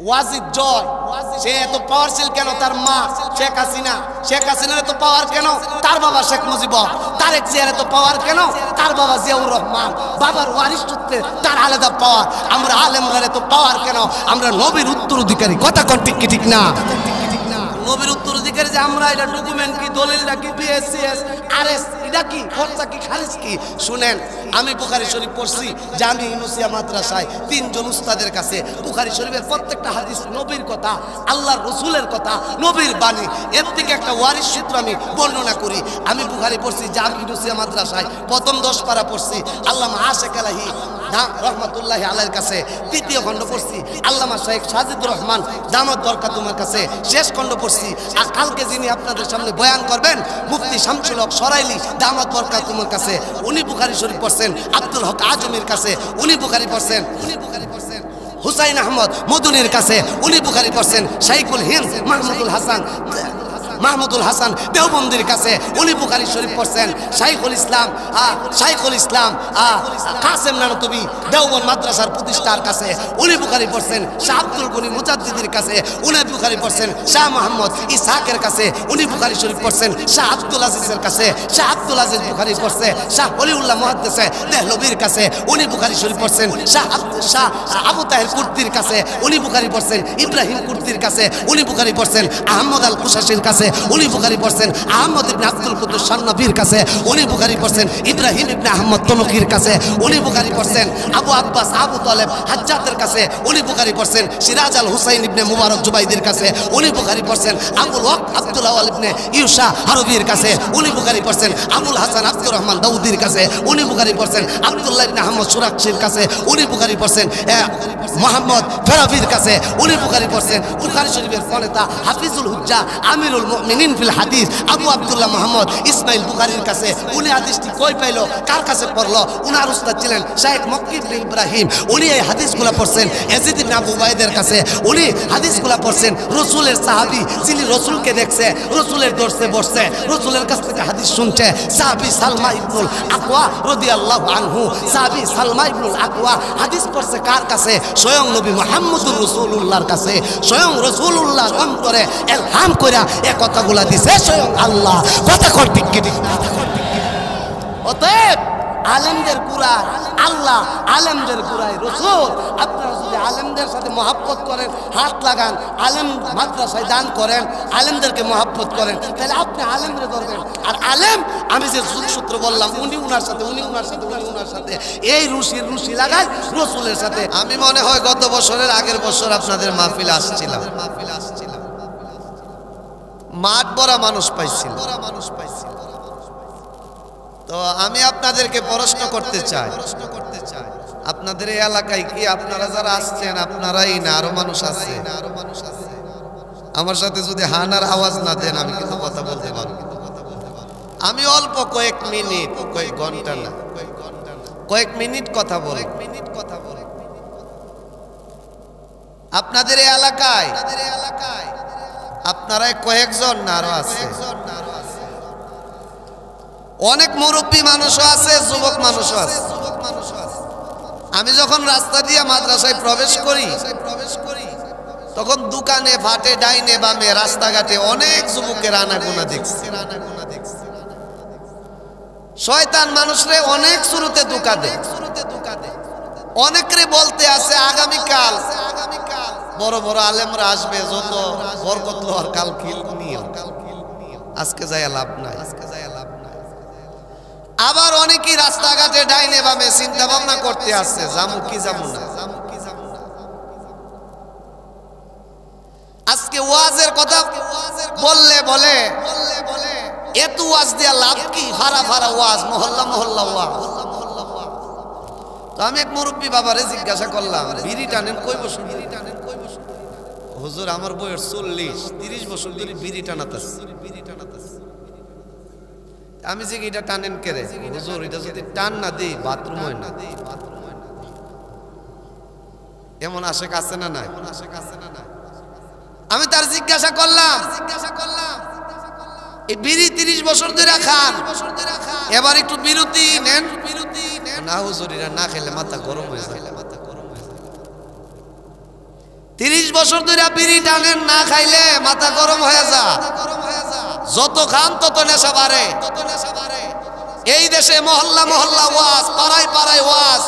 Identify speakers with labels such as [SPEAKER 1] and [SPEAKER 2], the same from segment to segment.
[SPEAKER 1] ওয়াজিদ জয়, সে এত পাওয়ারফুল কেন? তার মা শেখ হাসিনা, শেখ হাসিনার এত পাওয়ার কেন? তার বাবা শেখ মুজিবুর। তারেক জিয়ার এত পাওয়ার কেন? তার বাবা জিয়াউর রহমান। বাবার ওয়ারিশ সূত্রে তার আলাদা পাওয়ার। আমরা আলেমরা এত পাওয়ার কেন? আমরা নবীর উত্তরাধিকারী। কথা কোন ঠিক কি ঠিক না? নবীর উত্তরাধিকারী যে আমরা, এটা ডকুমেন্ট কি, দলিলটা কি, বিএসসিএস আরএস এটা কি, খরচা কি, খারিজ কি? শুনেন, আমি বুখারী শরীফ পড়ছি জামি ইউনুসিয়া মাদ্রাসায় 3 জন উস্তাদের কাছে। বুখারী শরীফের প্রত্যেকটা হাদিস নবীর কথা, আল্লাহর রাসূলের কথা, নবীর বাণী। এর থেকে একটা ওয়ারিশ সূত্র আমি বর্ণনা করি। আমি বুখারী পড়ছি জামি ইউনুসিয়া মাদ্রাসায়, প্রথম 10 পারা পড়ছি আল্লামা আশিক আলাহি রহমাতুল্লাহি আলাইহির কাছে। তৃতীয় খণ্ড পড়ছি আল্লামা শেখ সাজিদুর রহমান দামাত বরকাতুহুর কাছে। শেষ খণ্ড পড়ছি আর কালকে যিনি আপনাদের সামনে বয়ান করবেন মুফতি শামসুল হক সরাইলি দামাত বরকাতুহুর কাছে। উনি বুখারী শরীফ পড়ছেন। আব্দুল হক আজমির কাছে উনি বুখারী পড়ছেন। হুসাইন আহমদ মদুনির কাছে উনি বুখারী পড়ছেন। শাইখুল হিন্দ মাহমুদুল হাসান দেওবন্দির কাছে উনি বুখারী শরীফ পড়ছেন। শাইখুল ইসলাম কাসেম নানতুবি দেওবন্দ মাদ্রাসার প্রতিষ্ঠার কাছে উনি বুখারী পড়ছেন। শাহ আব্দুল গনি মুজাদ্দিদের কাছে উনি বুখারী পড়ছেন। শাহ মোহাম্মদ ইসহাকের কাছে উনি বুখারী শরীফ পড়ছেন। শাহ আব্দুল আজিজের কাছে শাহ আব্দুল আজিজ বুখারী পড়ছে। শাহ ওলিউল্লাহ মুহাদ্দিসে দেহলভির কাছে উনি বুখারী শরীফ পড়ছেন। শাহ আবু তাহের কুর্তির কাছে উনি বুখারী পড়ছেন। ইব্রাহিম কুর্তির কাছে উনি বুখারী পড়ছেন। আহমদ আল কুশাশির কাছে উনি বুখারী পড়ছেন। আহমদ ইবনে আব্দুল কুদ্দুস শান্নবীর কাছে উনি বুখারী পড়ছেন। ইব্রাহিম ইবনে আহমদ তনকির কাছে উনি বুখারী পড়ছেন। আবু আব্বাস আবু তালেব হাজ্জাতের কাছে উনি বুখারী পড়ছেন। সিরাজ আল হুসাইন ইবনে মুবারক জুবাইদির কাছে উনি বুখারী পড়ছেন। আবুল হক আব্দুল আওয়াল ইবনে ইউসা হারবির কাছে উনি বুখারী পড়ছেন। আবুল হাসান আব্দুর রহমান দাউদির কাছে উনি বুখারী পড়ছেন। আব্দুল্লাহ ইবনে আহমদ সুরাকশির কাছে উনি বুখারী পড়ছেন। মোহাম্মদ ফেরাফির কাছে উনি বুখারী পড়ছেন। বুখারী শরীফের প্রণেতা হাফিজুল হুজ্জা আমিরুল মুমিনিন ফিল হাদিস আবু আব্দুল্লাহ মুহাম্মদ ইসমাইল বুখারীর কাছে উনি হাদিসটি কই পাইলো, কার কাছে পড়লো? উনার উস্তাদ ছিলেন শাইখ মক্কি ইবনে ইব্রাহিম। উনি এই হাদিসগুলো পড়ছেন ইয়াজিদ ইবনে আবু উবাইদের কাছে। উনি হাদিসগুলো পড়ছেন রাসূলের সাহাবী, যিনি রাসূলকে দেখছে, রাসূলের দরসে বসছে, রাসূলের কাছ থেকে হাদিস শুনছে। সাহাবী সালমা ইবনুল আকওয়া রাদিয়াল্লাহু আনহু, সাহাবী সালমা ইবনুল আকওয়া হাদিস পড়ছে কার কাছে? স্বয়ং নবী মুহাম্মদুর রাসূলুল্লাহর কাছে। স্বয়ং রাসূলুল্লাহর অন্তরে ইলহাম কইরা এই কথাগুলো দিছে স্বয়ং আল্লাহ। কথা কোন ঠিক কি ঠিক না? অতএব আলেমদের কুরায় আল্লাহ, আলেমদের কুরায় রাসূল। আপনারা যদি আলেমদের সাথে মহব্বত করেন, হাত লাগান, আলেম মাদ্রাসায় দান করেন, আলেমদেরকে মহব্বত করেন, তাহলে আপনি আলেমদের ধরবেন। আর আলেম, আমি যে সূত্র বললাম, উনি উনার সাথে, উনি উনার সাথে, উনি উনার সাথে, এই রুশি লাগায় রাসূলের সাথে। আমি মনে হয় গত বছরের আগের বছর আপনাদের মাহফিলে আসছিলাম, মাঠ ভরা মানুষ পাইছিল। তো আমি আপনাদেরকে প্রশ্ন করতে চাই, আপনাদের এই এলাকায় কি আপনারা যারা আসছেন আপনারাই না আরো মানুষ আছে? আমার সাথে যদি হানার আওয়াজ না দেন আমি কিন্তু কথা বলতে পারবো। আমি অল্প কয়েক মিনিট, কয়েক ঘন্টা না, কয়েক মিনিট কথা বলবো। আপনাদের এই এলাকায় আপনারাই কয়েকজন না আরো আছে? অনেক মুরব্বী মানুষও আছে, যুবক মানুষও আছে। আমি যখন রাস্তা দিয়ে মাদ্রাসায় প্রবেশ করি তখন দোকানে, ফাটে, ডাইনে বামে, রাস্তাঘাটে অনেক যুবকের আনাগোনা দেখছি। শয়তান মানুষরে অনেক শুরুতে ধোঁকা দেয়। অনেকরে বলতে আছে আগামীকাল বড় বড় আলেমরা আসবে, যত বরকত লওয়ার কাল নিও, আজকে যাইয়া লাভ নাই। আবার অনেকেই রাস্তাঘাটে ডাইনে বামে চিন্তা ভাবনা করতে আসছে যামু কি যামু না। আজকে ওয়াজের কথা বললে বলে এত ওয়াজ দিয়া লাভ কি? ফারা ফারা ওয়াজ, মহল্লা মহল্লা ওয়াজ। তো আমি এক মুরব্বী বাবারে জিজ্ঞাসা করলাম, বিড়ি টানেন কই বছর? হুজুর আমার বয়স 40-30 বছর ধরে বিড়ি টানাতেছি। আমি যে এটা টানেন কে রে? হুজুর এটা যদি টান না দিই বাথরুম হয় না। এমন আশেক আছে না নাই? আমি তার জিজ্ঞাসা করলাম এই বিড়ি 30 বছর ধরে খান, এবার একটু বিরতি নেন। না হুজুর এটা না খেলে মাথা গরম হয়ে যায়। 30 বছর ধরে বিড়ি টানেন, না খাইলে মাথা গরম হয়ে যা, যত খান তত নেশা বাড়ে। এই দেশে মহল্লা মহল্লা ওয়াজ, পাড়ায় পাড়ায় ওয়াজ,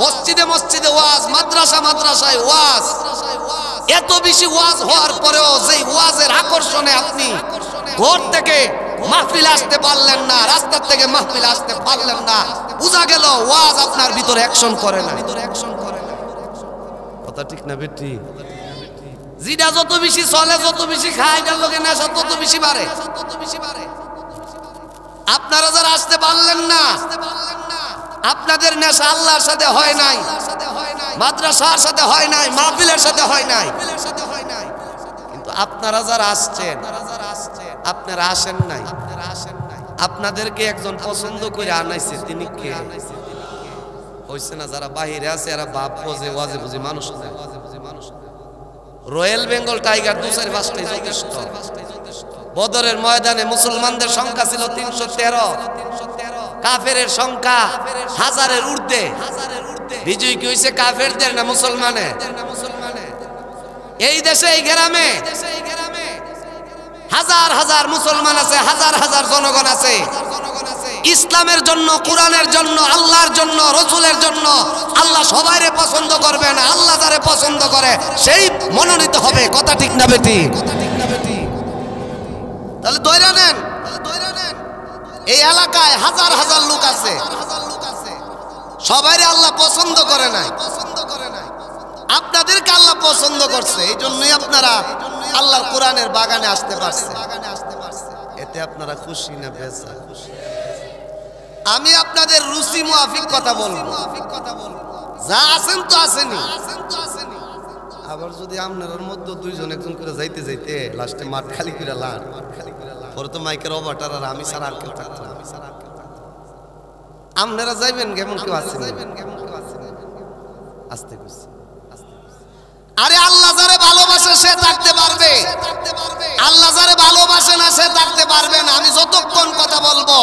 [SPEAKER 1] মসজিদে মসজিদে ওয়াজ, মাদ্রাসা মাদ্রাসায় ওয়াজ। এত বেশি ওয়াজ হওয়ার পরেও যেই ওয়াজের আকর্ষণে আপনি ঘর থেকে মাহফিল আসতে পারলেন না, রাস্তার থেকে মাহফিল আসতে পারলেন না, বোঝা গেল ওয়াজ আপনার ভিতরে অ্যাকশন করে না। কথা ঠিক না বেটি? যেটা যত বেশি চলে, যত বেশি খায়, এটার লোকে নেশা তত বেশি বাড়ে। আপনারা যারা আসতে পারলেন না, আপনাদের নেশা আল্লাহর সাথে হয় নাই, মাদ্রাসার সাথে হয় নাই, মাহফিলের সাথে হয় নাই। কিন্তু আপনারা যারা আসছেন, আপনারা আসেন নাই, আপনাদেরকে একজন পছন্দ করে আনাইছে। তিনি কে? হইছে না যারা বাহিরে আছে এরা বাপ বোঝে, ওয়াজে বুঝে মানুষ না। রয়্যাল বেঙ্গল টাইগার 2-4-5টাই যথেষ্ট। বদরের ময়দানে মুসলমানদের সংখ্যা ছিল 313, কাফেরের সংখ্যা 1000-এর ঊর্ধ্বে। বিজয় কি হইছে কাফেরদের না মুসলমানের? এই দেশে এই গ্রামে হাজার হাজার মুসলমান আছে, হাজার হাজার জনগণ আছে। ইসলামের জন্য, কোরআনের জন্য, আল্লাহর জন্য, রসুলের জন্য। আল্লাহ সবাইরে পছন্দ করবে না, আল্লাহ যারে পছন্দ করে সেই মনোনীত হবে। কথা ঠিক না বেটি? তাহলে ধরে নেন, এই এলাকায় হাজার হাজার লোক আছে, সবাইরে আল্লাহ পছন্দ করে নাই, আপনাদেরকে আল্লাহ পছন্দ করছে। এই জন্যই আপনারা আল্লাহর কোরআনের বাগানে আসতে পারছেন। এতে আপনারা খুশি না বেজা? আমি আপনাদের রুচি মুআফিক কথা বলবো, যা আছেন তো আসেনি। আবার যদি আপনার মধ্যে দুইজন একজন করে যাইতে যাইতে লাস্টে মাঠ খালি করে লান, পরে তো মাইকের অবাটার আর আমি ছাড়া আর কেউ থাকতো না। আপনারা যাইবেন কেমন কেউ আছেন? আসতে খুশি। আরে আল্লাহ যারে ভালোবাসে সে থাকতে পারবে, আল্লাহ যারে ভালোবাসে না সে থাকতে পারবে না। আমি যতক্ষণ কথা বলবো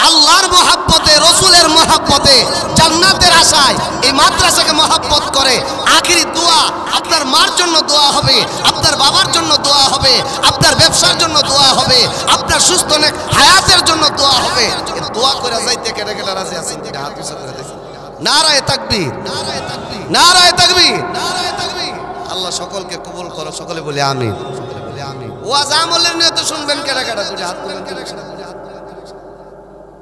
[SPEAKER 1] আল্লাহর মহাব্বতে, রসুলের মহাব্বতে, জান্নাতের আশায় এই মাদ্রাসাকে মহাব্বত করে আখিরি দোয়া আপনার মার জন্য দোয়া হবে, আপনার বাবার জন্য দোয়া হবে, আপনার ব্যবসার জন্য দোয়া হবে, আপনার সুস্থ নেক হায়াতের জন্য দোয়া হবে। দোয়া করে যাইতে কেটে কেটে রাজি আছেন? হাত উঁচু করে দেখুন। নারায়ে তাকবীর, নারায়ে তাকবীর। আল্লাহ সকলকে কবুল করো, সকলে বলি আমিন। ওয়াজ আমলের নিয়ে তো শুনবেন কেডা কেডা করে হাত তুলেন।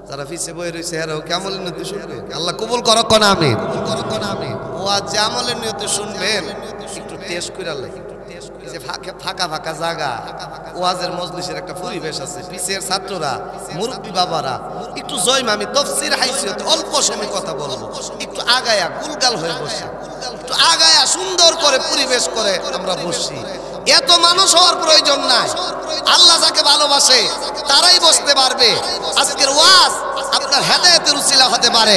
[SPEAKER 1] যারা পিছে বই রয়েছে এরাও কি আমলের নিয়ে শুনবে? আল্লাহ কবুল করো কোন আমিন। ওয়াজ আমলের নিয়ে তো শুনবেন, একটু টেস্ট করে আল্লাহ, যে ফাঁকা ফাঁকা জায়গা, ওয়াজের মজলিসের একটা পরিবেশ আছে, পিছের ছাত্ররা, মুরব্বী বাবারা একটু জয় আমি তফসির হাইসিয়তে অল্প সময় কথা বলবো, একটু আগায়া গুলগাল হয়ে বসে, একটু আগায়া সুন্দর করে পরিবেশ করে আমরা বসি। এত মানুষ হওয়ার প্রয়োজন নাই। আল্লাহ যাকে ভালোবাসে তারাই বসতে পারবে। আজকের ওয়াজ আপনার হেদায়েতের উসিলা হতে পারে।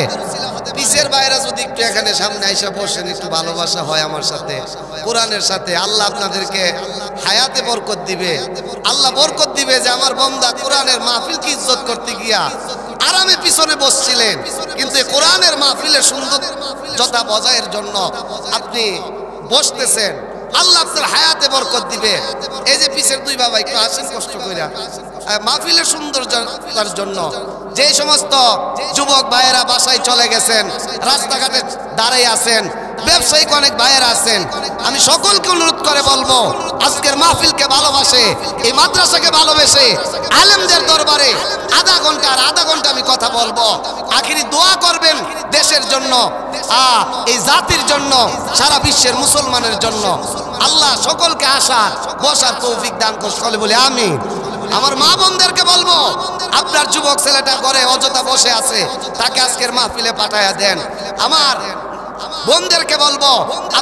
[SPEAKER 1] পিছের বাইরে যদি একটু এখানে সামনে আইসা বসেন, একটু ভালোবাসা হয় আমার সাথে, কোরআনের সাথে, আল্লাহ আপনাদেরকে হায়াতে বরকত দিবে। আল্লাহ বরকত দিবে যে আমার বান্দা কোরআনের মাহফিলকে ইজ্জত করতে গিয়া আরামে পিছনে বসছিলেন, কিন্তু কোরআনের মাহফিলের সৌন্দর্যতা বজায়ের জন্য আপনি বসতেছেন। আল্লাহ আপনার হায়াতে বরকত দিবে। এই যে পিছের দুই বাবা একটু আসেন কষ্ট কইরা মাহফিলের সৌন্দর্যতার জন্য। যে সমস্ত যুবক ভাইয়েরা বাসায় চলে গেছেন, রাস্তাঘাটে দাঁড়িয়ে আছেন, ব্যবসায়িক অনেক ভাইয়েরা আছেন, আমি সকলকে অনুরোধ করে বলবো আজকের মাহফিলকে ভালোবাসে, এই মাদ্রাসাকে ভালোবেসে আলেমদের দরবারে আধা ঘন্টা আমি কথা বলবো। আখিরি দোয়া করবেন দেশের জন্য, এই জাতির জন্য, সারা বিশ্বের মুসলমানের জন্য। আল্লাহ সকলকে আসার বসার তৌফিক দান করে, সকলে বলি আমিন। আমার মা বোনদেরকে বলবো আপনার যুবক ছেলেটা ঘরে অযথা বসে আছে, তাকে আজকের মাহফিলে পাঠায়া দেন। আমার বোনদেরকে বলবো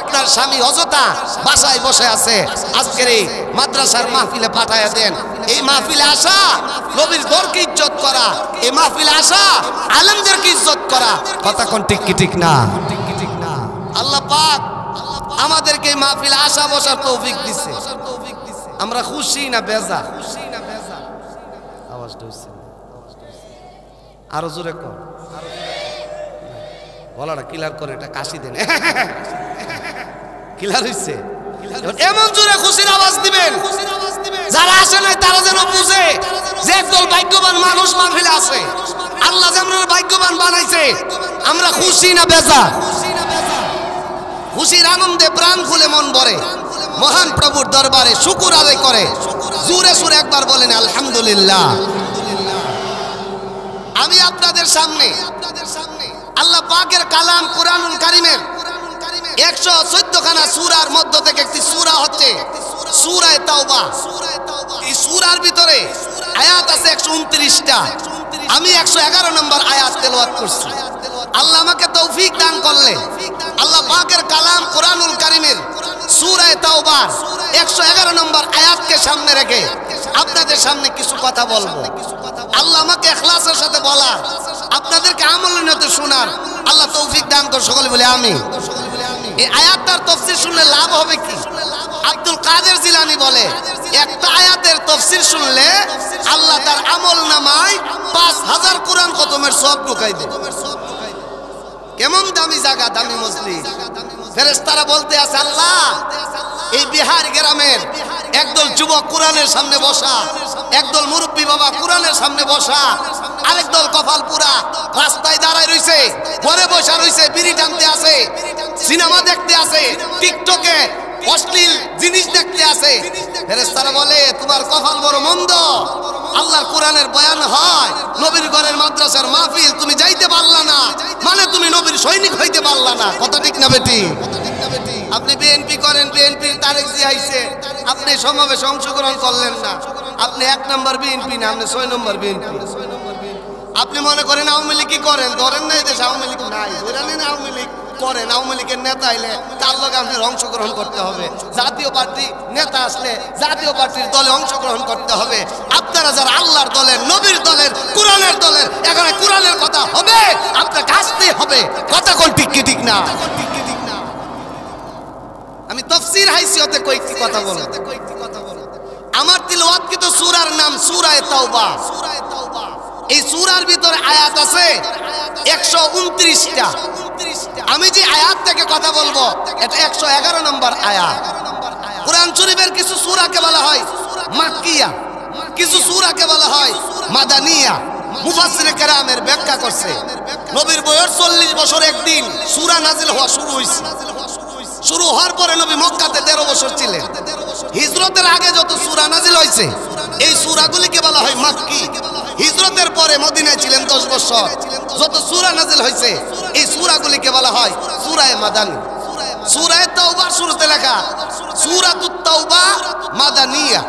[SPEAKER 1] আপনার স্বামী অযথা বাসায় বসে আছে, আজকের এই মাদ্রাসার মাহফিলে পাঠায়া দেন। এই মাহফিলে আসা নবীর দরকে ইজ্জত করা, এই মাহফিলে আসা আলেমদেরকে ইজ্জত করা। কথা কোন ঠিক কি ঠিক না? আল্লাহ পাক আমাদেরকে এই মাহফিলে আসা বসার তৌফিক দিছে। আমরা খুশি না বেজা? আওয়াজটা হইছে আরো জোরে কর, গলাটা ক্লিয়ার করে, এটা কাশি দেন। ক্লিয়ার হইছে? এমন জোরে খুশির আওয়াজ দিবেন যারা আসে নাই তারা যেন বুঝে যে একদল ভাগ্যবান মানুষ মাহফিলে আছে। আল্লাহ যে আমরা ভাগ্যবান বানাইছে। আমরা খুশি না বেজার? খুশির আনন্দে প্রাণ খুলে মন ভরে মহান প্রভুর দরবারে শুকর আদায় করে জোরে সুরে একবার বলেন আলহামদুলিল্লাহ। আমি আপনাদের সামনে আল্লাহ পাকের কালাম কুরআনুল কারীমের 114 খানা সূরার মধ্য থেকে একটি সূরা হচ্ছে সূরা তাওবা। এই সূরার ভিতরে আয়াত আছে 129টা। আমি 111 নম্বর আয়াত তেলাওয়াত করছি। আল্লাহ আমাকে তৌফিক দান করলে আল্লাহ পাকের কালাম কুরআনুল কারীমের সূরা তাওবার 111 নম্বর আয়াতকে সামনে রেখে আপনাদের সামনে কিছু কথা বলবো। আল্লাহ আমাকে ইখলাসের সাথে বলার, আপনাদেরকে আমলের নিয়তে শোনার আল্লাহ তৌফিক দান করে সকলে বলে আমিন। এই আয়াতটার তাফসীর শুনলে লাভ হবে কি? আব্দুল কাদের জিলানী বলে একটা আয়াতের তাফসীর শুনলে আল্লাহ তার আমলনামায় 5000 কোরআন খতমের সওয়াব ঢুকাই দেয়। কেমন দামি জায়গা, দামি মজলিস। ফেরেশতারা বলতে আছে আল্লাহ এই বিহার গ্রামের একদল যুবক কোরআনের সামনে বসা, একদল মুরব্বী বাবা কোরআনের সামনে বসা, আরেক দল কপাল পুরা রাস্তায় দাঁড়ায় রইছে, ঘরে বসা রইছে, বিড়ি টানতে আছে, সিনেমা দেখতে আছে, টিকটকে অশ্লীল জিনিস দেখতে আছে। ফেরেশতারা বলে তোমার কপাল বড় মন্দ। আল্লাহর কোরআনের বয়ান হয়, নবীর ঘরের মাদ্রাসার মাহফিল তুমি যাইতে পারলা না, মানে তুমি নবীর সৈনিক হইতে পারলা না। কথা ঠিক না বেটি? আপনি বিএনপি করেন, বিএনপির তারেক জিয়া আইছে, আপনি সমাবেশে অংশগ্রহণ করলেন না, আপনি 1 নম্বর বিএনপি না, আপনি 6 নম্বর বিএনপি। আপনি মনে করেন আওয়ামী লীগ কি করেন? ধরেন না, দেশে আওয়ামী লীগ নাই, ধরেন না আওয়ামী লীগ করেন। আওয়ামী লীগের নেতা আইলে তার লগে আপনার অংশগ্রহণ করতে হবে। জাতীয় পার্টি নেতা আসলে জাতীয় পার্টির দলে অংশগ্রহণ করতে হবে। আপনারা যারা আল্লাহর দলের, নবীর দলের, কোরআনের দলের, এখানে কোরআনের কথা হবে, আপনাকে আসতেই হবে। কথা কোন ঠিক কি ঠিক না? আমি তাফসীর হাইসিয়তে কয়েকটি কথা বলবো। আমার তিলাওয়াতকৃত সূরার নাম সূরা তাওবা। এই সূরার ভিতরে আয়াত আছে 129টা। আমি যে আয়াত থেকে কথা বলবো এটা 111 নম্বর আয়াত। কোরআন শরীফের কিছু সূরাকে বলা হয় মাক্কিয়া, কিছু সূরাকে বলা হয় মাদানিয়া। মুফাসসিরে কেরামের ব্যাখ্যা করছে নবীর বয়স 40 বছর একদিন সূরা নাজিল হওয়া শুরু হইছে। শুরু হওয়ার পরে নবী মক্কাতে 13 বছর ছিলেন। হিজরতের আগে যত সূরা নাজিল হয়েছে এই সূরাগুলিকে বলা হয় মাক্কি। হিজরতের পরে মদিনায় ছিলেন 10 বছর, যত সূরা নাজিল হয়েছে এই সূরাগুলিকে বলা হয় সূরা মাদানী। সূরা তাওবার শুরুতে লেখা সূরাতুত তাওবা মাদানিয়া।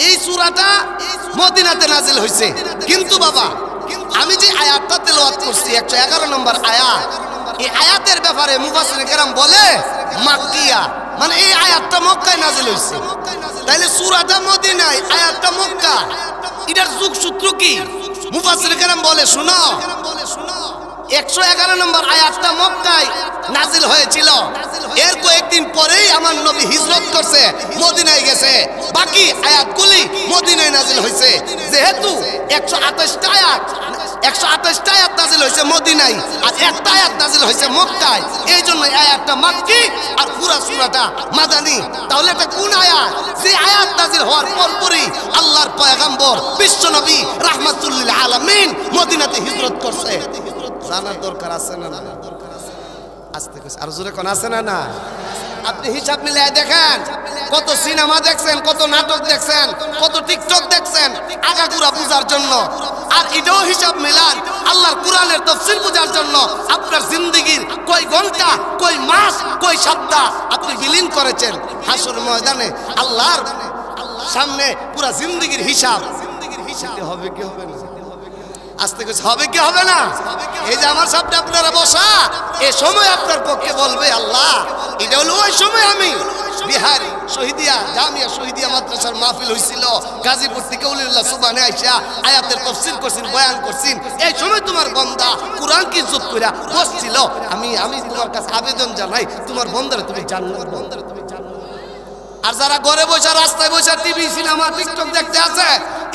[SPEAKER 1] এই সূরাটা মদিনাতে নাজিল হয়েছে। কিন্তু বাবা আমি যে আয়াতটা তেলাওয়াত করছি 111 নম্বর আয়াত, এই আয়াতের ব্যাপারে মুফাসসিরে কেরাম বলে মাক্কিয়া, মানে এই আয়াতটা মক্কায় নাজিল হয়েছে। তাইলে সূরাটা মদিনায়, আয়াতটা মক্কা, এটার যোগসূত্র কি? মুফাসসিরে কেরাম বলে শুনো, 111 নম্বর আয়াতটা মক্কায় নাজিল হয়েছিল। এর কয়েকদিন পরেই আমার নবী হিজরত করছে, মদিনায় গেছে। বাকি আয়াতগুলি মদিনায় নাজিল হয়েছে। যেহেতু 128টা আয়াত নাজিল হয়েছে মদিনায় আর একটা আয়াত নাজিল হয়েছে মক্কায়, এই জন্য আয়াতটা মাক্কি আর পুরা সূরাটা মাদানী। তাহলে এটা কোন আয়াত? যে আয়াত নাজিল হওয়ার পরপরই আল্লাহর পয়গম্বর বিশ্ব নবী রাহমাতুল লিল আলামিন মদিনাতে হিজরত করছে। জানার দরকার আছে না? না আস্তে করে আর জোরে কোন আছে না? না আপনি হিসাব মিলিয়ে দেখেন, কত সিনেমা দেখছেন, কত নাটক দেখছেন, কত টিকটক দেখছেন আগাগোড়া বুঝার জন্য। আর এটাও হিসাব মিলান আল্লাহর কোরআনের তাফসীর বোঝার জন্য। আপনার জিন্দেগির কয় ঘন্টা, কয় মাস, কয় সপ্তাহ আপনি বিলীন করেছেন হাসর ময়দানে আল্লাহর সামনে পুরা জিন্দেগির হিসাব হবে কি হবে না? আস্তে করে হবে কি হবে না? এই যে আমার সামনে আপনারা বসা, এই সময় আপনার পক্ষে বলবে আল্লাহ এটা হলো ওই সময় আমি বিহার শহীদিয়া জামিয়া শহীদিয়া মাদ্রাসার মাহফিল হইছিল, গাজীপুর থেকে উলিল্লাহ সুবহানে আইসা আয়াতের তাফসীর করছেন, বয়ান করছেন। এই সময় তোমার বান্দা কুরআন কি ইজ্জত কইরা বসছিল। আমি তোমার কাছে আবেদন জানাই তোমার বান্দারে তুমি জান্নাত। আর যারা ঘরে বসে রাস্তায় বসে টিভি সিনেমা টিকটক দেখতে আছে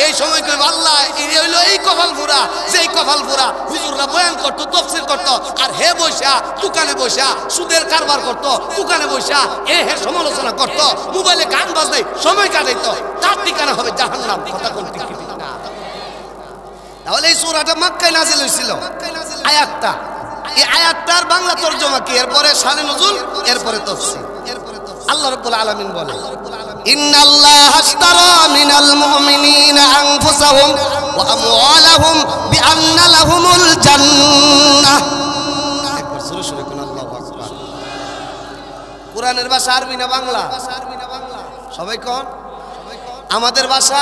[SPEAKER 1] এই সময় কই আল্লাহ এই হইলো এই কপাল পুরা, যেই কপাল পুরা হুজুররা বয়ান করতো, তাফসীর করতো, আর হে বৈশা দোকানে বৈশা সুদের কারবার করতো, দোকানে বৈশা হে সমালোচনা করতো, মোবাইলে গান বাজনাই সময় কাটাইতো, তার ঠিকানা হবে জাহান্নাম। কথা কোন ঠিক ঠিক না? তাহলে এই সূরাটা মক্কায় নাযিল হয়েছিল আয়াতটা, এই আয়াতটার বাংলা তরজমা কি, এরপরে শানে নুজুল, এরপরে তাফসীর। আল্লাহ রাব্বুল আলামিন বলে ইন্নাল্লাহা আশতারা মিনাল মুমিনিনা আনফুসাহুম ওয়া আমওয়ালাহুম বিআন্না লাহুমুল জান্নাহ। একবার সুরে সুরে কোন আল্লাহু আকবার। কোরআনের ভাষা আরবি না বাংলা? সবাই কোন আমাদের ভাষা,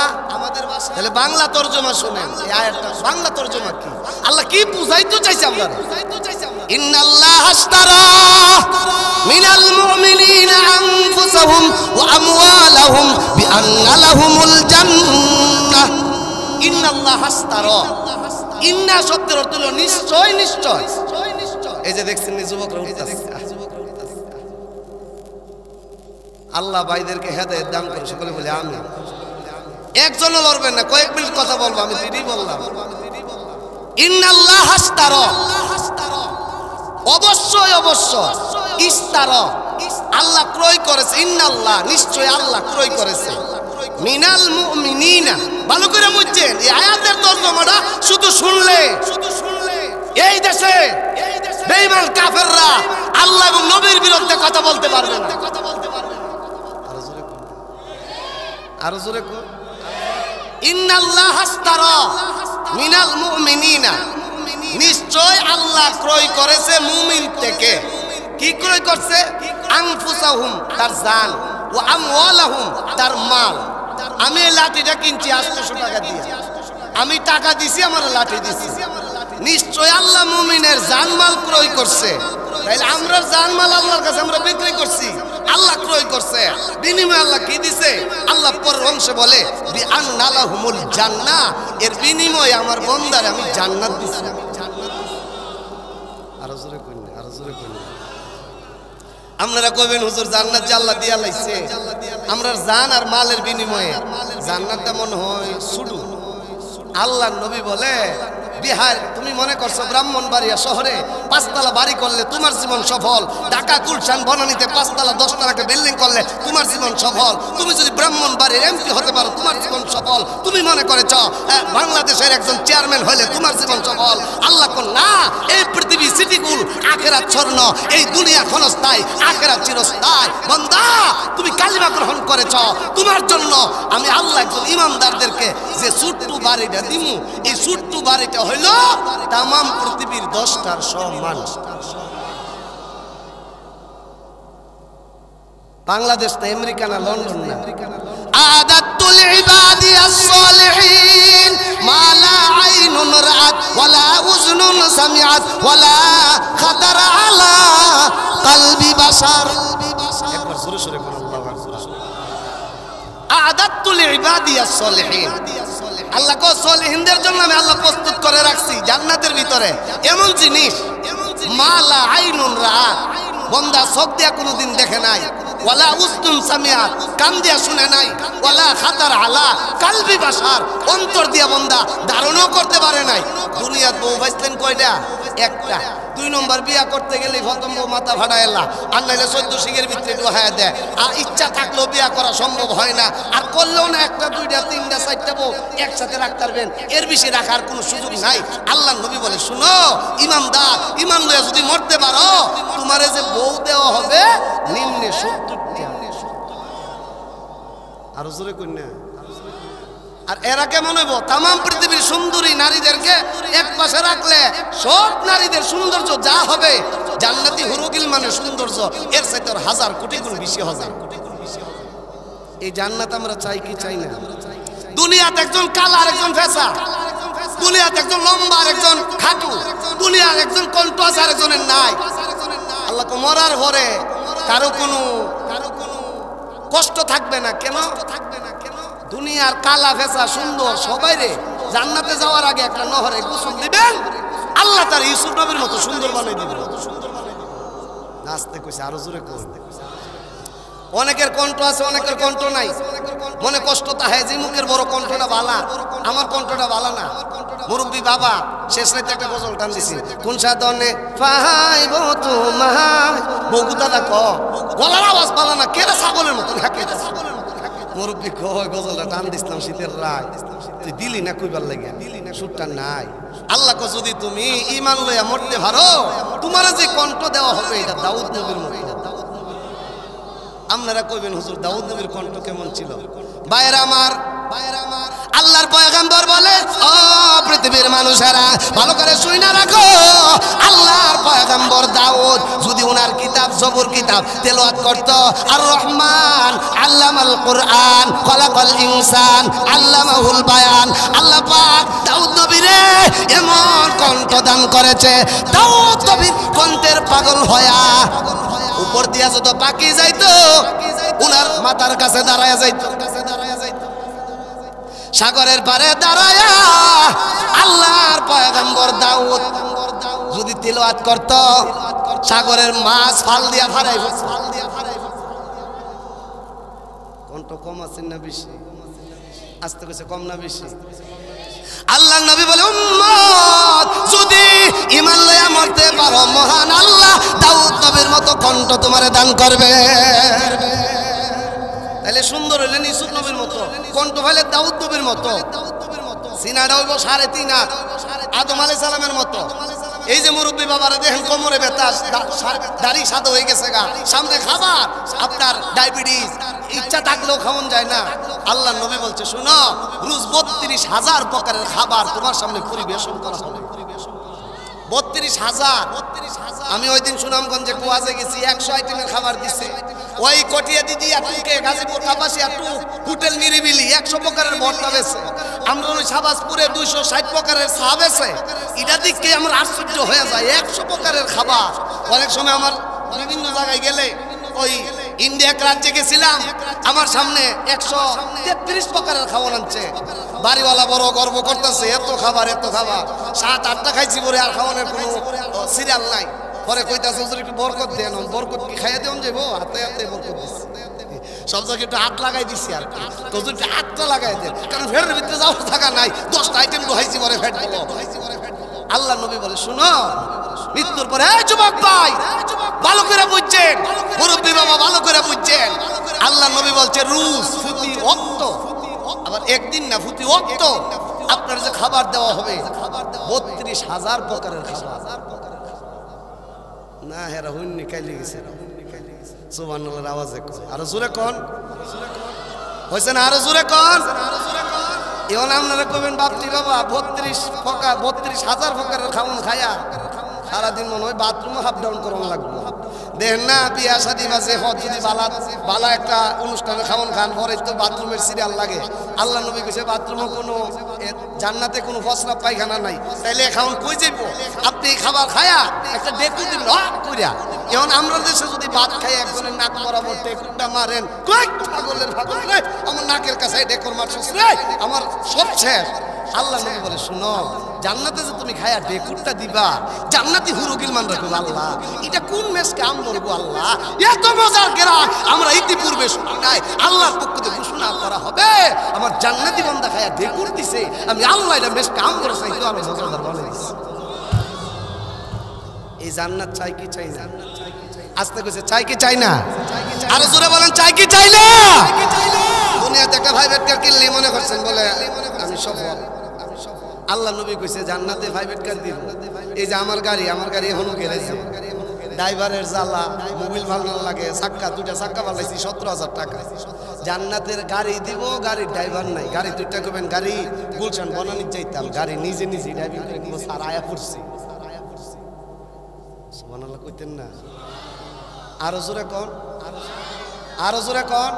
[SPEAKER 1] তাহলে বাংলা তরজমা শুনেন। এই আয়াতটা বাংলা তরজমা কি, আল্লাহ কি বুঝাইতে চাইছে আমরা? ইন্নাল্লাহা আশতারা মিনাল মুমিনিনা আনফুসাহুম ওয়া আমওয়ালাহুম বিআন্না লাহুমুল জান্নাহ। ইন্নাল্লাহা আশতারা, ইন্না শব্দের অর্থ হলো নিশ্চয়, নিশ্চয়। এই যে দেখছেন যুবকরা উঠতেছে, আল্লাহ ভাইদেরকে হেদায়েত দান করে, সকলে বলে আমিন। একজনও লড়বেন না, কয়েক মিনিট কথা বলবো, আমি দিদি বললাম। ইন্নাল্লাহা আশতারা, অবশ্যই অবশ্যই, ইশতারা আল্লাহ ক্রয় করেছে, ইন্নাল্লাহ নিশ্চয় আল্লাহ ক্রয় করেছে, মিনাল মুমিনিনা। ভালো করে বুঝছেন এই আয়াতের তরজমাটা? শুধু শুনলে এই দেশে বেঈমান কাফেররা আল্লাহ এবং নবীর বিরুদ্ধে কথা বলতে পারবে না। আরো জোরে কো, ইন্নাল্লাহা আশতারা মিনাল মুমিনিনা, নিশ্চয় আল্লাহ ক্রয় করেছে মুমিন থেকে। কি ক্রয় করছে? আনফুসাহুম, তার জান, ওয়া আমওয়ালাহুম, তার মাল। আমি এই লাঠিটা কিনছি 800 টাকা দিয়ে, আমি টাকা দিছি, আমার লাঠি দিছি। নিশ্চয় আল্লাহ মুমিনের জানমাল ক্রয় করছে। তাইলে আমরা জানমাল আল্লাহর কাছে আমরা বিক্রি করছি, আল্লাহ ক্রয় করছে। বিনিময়ে আল্লাহ কি দিছে? আল্লাহ পরের অংশে বলে বিআন্না লাহুমুল জান্নাহ, এর বিনিময়ে আমার বান্দারে আমি জান্নাত দিছি। আরো জোরে কইন, আরো জোরে কইন। আপনারা কইবেন হুজুর জান্নাত যে আল্লাহ দিয়া লাইছে, আমরা জান আর মালের বিনিময়ে জান্নাতটা মনে হয় শুধু। আল্লাহর নবী বলে বিহার, তুমি মনে করছো ব্রাহ্মণবাড়িয়া শহরে 5 তলা বাড়ি করলে তোমার জীবন সফল, ঢাকা গুলশান বনানীতে 5 তলা 10 তলাকে বিল্ডিং করলে তোমার জীবন সফল, তুমি যদি ব্রাহ্মণবাড়ির এমপি হতে পারো তোমার জীবন সফল, তুমি মনে করেছ বাংলাদেশের একজন চেয়ারম্যান হলে তোমার জীবন সফল। আল্লাহ কোন না, এই পৃথিবী সিটিকুল, আখিরাত স্বর্ণ, এই দুনিয়া ক্ষণস্থায়ী, আখিরাত চিরস্থায়ী। বান্দা তুমি কালিমা গ্রহণ করেছ, তোমার জন্য আমি আল্লাহ একজন ইমানদারদেরকে যে ছোট্ট বাড়িটা দিমু, এই ছোট্ট বাড়িটা হইল তামাম পৃথিবীর 10টার সমান। বাংলাদেশ না আমেরিকা না লন্ডন না। আদাতুল ইবাদিয়াস সালিহিন মা লা আইনুন রাআত ওয়ালা উযনুন সামিআত ওয়ালা খাতারা আলা কলবি বাশার। একবার জোরে জোরে বলুন আল্লাহু আকবার। আদাতুল ইবাদিয়াস সালিহিন, আল্লাহ কো সলিহিনদের জন্য আমি আল্লাহ প্রস্তুত করে রাখছি জান্নাতের ভিতরে এমন জিনিস মা লা আইনুন রাআত, বান্দা চোখ দিয়া কোনোদিন দেখে নাই, ওয়ালা উযনুন সামিআত, কান দিয়া শুনে নাই, ওয়ালা খাতার আলা কলবি বাশার, অন্তর দিয়া বান্দা ধারণাও করতে পারে নাই। দুনিয়ার বউ পাইছেন কয়টা? একটা। 2 নম্বর বিয়া করতে গেলে প্রথম বউ মাথা ফাটায় এলা, আর নাইলে 14 শিখের ভিতরে ডোহায়া দেয়। আর ইচ্ছা থাকলেও বিয়া করা সম্ভব হয় না, আর করলেও না 1টা 2টা 3টা 4টা বউ একসাথে রাখতে পারবেন, এর বেশি রাখার কোনো সুযোগ নাই। আল্লাহ নবী বলে শুনো ইমানদার, ইমান লইয়া যদি মরতে পারো তোমারে যে বউ দেওয়া হবে নিম্নে 70টা। আর জোরে কইনা। আর এরা কেমন হইব? তামাম পৃথিবীর সুন্দরী নারীদেরকে এক পাশে রাখলে সব নারীদের সৌন্দর্য যা হবে জান্নাতি হুরুগিল মানে সৌন্দর্য এর চাইতে 1000 কোটি গুণ বেশি হবে। এই জান্নাত আমরা চাই কি চাই না? দুনিয়াতে একজন কালা আর একজন ফেসা, দুনিয়াতে একজন লম্বা আর একজন খাটু, দুনিয়ার একজন কণ্ঠ আছে আর একজনের নাই। আল্লাহ কো মরার পরে কারো কোনো কষ্ট থাকবে না। কেন থাকবে না? কেন? দুনিয়ার কালা ফেসা সুন্দর সবাই রে জান্নাতে যাওয়ার আগে একটা নহরে গোসল দিবেন, আল্লাহ তার ইউসুফ নবীর মতো সুন্দর বানিয়ে দিবেন। নাচতে কইছে, আরো জোরে কইছে। অনেকের কণ্ঠ আছে, অনেকের কণ্ঠ নাই। মনে কষ্ট তাহে যে মুখের বড় কণ্ঠটা বালা, আমার কণ্ঠটা বালা না। মুরব্বী বাবা শেষ রাতে একটা গজল টান দিছি, কোন সাধনে পাইব তোমায় বগুতাটা ক, গলার আওয়াজ বালা না, কেরা ছাগলের মতন হাঁকে। মুরব্বী কয় গজলটা টান দিছিলাম শীতের রাত, তুই দিলি না কইবার লাগে, সুরটা নাই। আল্লাহ কো যদি তুমি ঈমান লইয়া মরতে পারো, তোমার যে কণ্ঠ দেওয়া হবে এটা দাউদ নবীর মতো। আপনারা কইবেন হুজুর দাউদ নবীর কণ্ঠ কেমন ছিল? ভাইরা আমার, আল্লাহর পয়গম্বর বলে, ও পৃথিবীর মানুষেরা ভালো করে শুইনা রাখো, আল্লাহর পয়গম্বর দাউদ যদি ওনার কিতাব জবুর কিতাব তেলাওয়াত করত, আর রহমান আল্লামাল কুরআন খলাকাল ইনসান আল্লামাহুল বায়ান, আল্লাহ পাক দাউদ নবীরে এমন কণ্ঠ দান করেছে, দাউদ নবীর কণ্ঠের পাগল হয়া উপর দিয়া যত পাকি যাইতো উনার মাথার কাছে দাঁড়ায় যাইতো, সাগরের পারে দাঁড়ায়া আল্লাহর পয়গম্বর দাউদ যদি তিলাওয়াত করত, সাগরের মাছ ফাল দিয়া ফারাইব। কণ্ঠ কম আছে না বেশি? আস্তে কইছে কম না বেশি? আল্লাহর নবী বলে, উম্মত যদি ঈমান লইয়া মরতে পারো, মহান আল্লাহ দাউদ নবীর মতো কণ্ঠ তোমারে দান করবে। তাহলে সুন্দর হইলেন ইউসুফ নবীর মতো, কণ্ঠ হইলে দাউদ নবীর মতো, সিনাটা হইব 3.5 হাত আদম আলাইহিস সালামের মতো। এই যে মুরব্বী বাবারা দেখেন কোমরে ব্যথা, দাড়ি সাদা হয়ে গেছে গা, সামনে খাবার, আপনার ডায়াবেটিস, ইচ্ছা থাকলেও খাওয়ান যায় না। আল্লাহ নবী বলছে, শোনো, রোজ 32,000 প্রকারের খাবার তোমার সামনে পরিবেশন করা হবে। 32,000। আমি ওই দিন সুনামগঞ্জে কুয়াজে গেছি, 100 আইটেমের খাবার দিছে। ওই কটিয়া দিদি আটুকে গাজীপুর কাপাসি আটু হোটেল নিরিবিলি 100 প্রকারের ভর্তা বেছে। আমরা ওই শাহবাজপুরে 260 প্রকারের চা বেছে। এটা দিকে আমার আশ্চর্য হয়ে যায়, 100 প্রকারের খাবার। অনেক সময় আমার বিভিন্ন জায়গায় গেলে, ওই ইন্ডিয়া রাজ্যে গেছিলাম, আমার সামনে 133 প্রকারের খাবার আনছে। বাড়িওয়ালা বড় গর্ব করতেছে, এত খাবার এত খাবার। 7-8টা খাইছি বলে আর খাওয়ানোর কোনো সিরিয়াল নাই। পরে কইতাছে হুজুর একটু বরকত দেন, বরকত কি খাইয়া দেন যাবো? হাতে হাতে বরকত দিচ্ছি, সব জায়গায় একটু হাত লাগাই দিচ্ছি আর কি। তো হুজুর হাতটা লাগাই দেন, কারণ ফেরের ভিতরে যাওয়ার থাকা নাই, 10টা আইটেম ঢুকাইছি পরে ফেট দেবো। আল্লাহ নবী বলে, শুনো, মৃত্যুর পরে এই যুবক ভাই ভালো করে বুঝছেন, মুরব্বী বাবা ভালো করে বুঝছেন, আল্লাহ নবী বলছে রুজ ফুতি ওক্ত, আবার একদিন না ফুতি ওক্ত আপনার যে খাবার দেওয়া হবে 32,000 প্রকারের খাবার। না হেরা হুন্নি কাইলে গেছে, সুবহানাল্লাহর আওয়াজে আরো জোরে কোন হইছে না, আরো জোরে কোন। এখন আপনারা কইবেন বাপটি বাবা 32,000 প্রকারের খাওন খায়া সারাদিন মনে হয় বাথরুমে হাফ ডাউন করানো লাগবে। দেখেন না বিয়া শাদী বাজে হজ যদি বালা একটা অনুষ্ঠানে খাওন খান, পরে তো বাথরুমের সিরিয়াল লাগে। আল্লাহ নবী কইছে বাথরুমে কোনো জান্নাতে কোনো ফসলা পায়খানা নাই, তাইলে খাওন কই যাইব? আপনি খাবার খায়া একটা ডেকু দিন কইরা। এখন আমরা দেশে যদি ভাত খাই একজনের নাক বরাবর ডেকুটা মারেন, কই পাগলের পাগল রে, আমার নাকের কাছে ডেকুর মারছিস রে, আমার সব শেষ। আল্লাহ নবী বলে, শুনো, জান্নাতে যে তুমি খায়া ডেকুরটা দিবা, জান্নাতি হুরুগিল মান রাখবো আল্লাহ, এটা কোন মেসকে আম করবো আল্লাহ, এত মজার গ্রাম আমরা ইতিপূর্বে শুনি নাই। আল্লাহর পক্ষ থেকে ঘোষণা করা হবে, আমার জান্নাতি বান্দা খায়া ডেকুর দিছে, আমি আল্লাহ এটা মেসকে আম করে চাই, তো আমি মজাদার বলে দিছি। এই জান্নাত চাই কি চাই না? আস্তে কইছে চাই কি চাই না? আরো জোরে বলেন, চাই কি চাই না? দুনিয়াতে একটা প্রাইভেট কার কিনলে মনে করছেন বলে আমি সফল। আল্লাহ নবী কইছে জান্নাতে প্রাইভেট কার দিব। এই যে আমার গাড়ি এখনো গেরেছে, ড্রাইভারের জ্বালা, মোবিল ভাঙার লাগে, দুইটা চাক্কা পালাইছি 17,000 টাকা। জান্নাতের গাড়ি দিব, গাড়ির ড্রাইভার নাই। গাড়ি দুইটা কইবেন গাড়ি গুলশান বনানি যাইতাম, গাড়ি নিজে ড্রাইভিং করে নিব, স্যার আয়া পড়ছি। সুবহানাল্লাহ কইতেন না? আরো জোরে কোন, আরো জোরে কোন।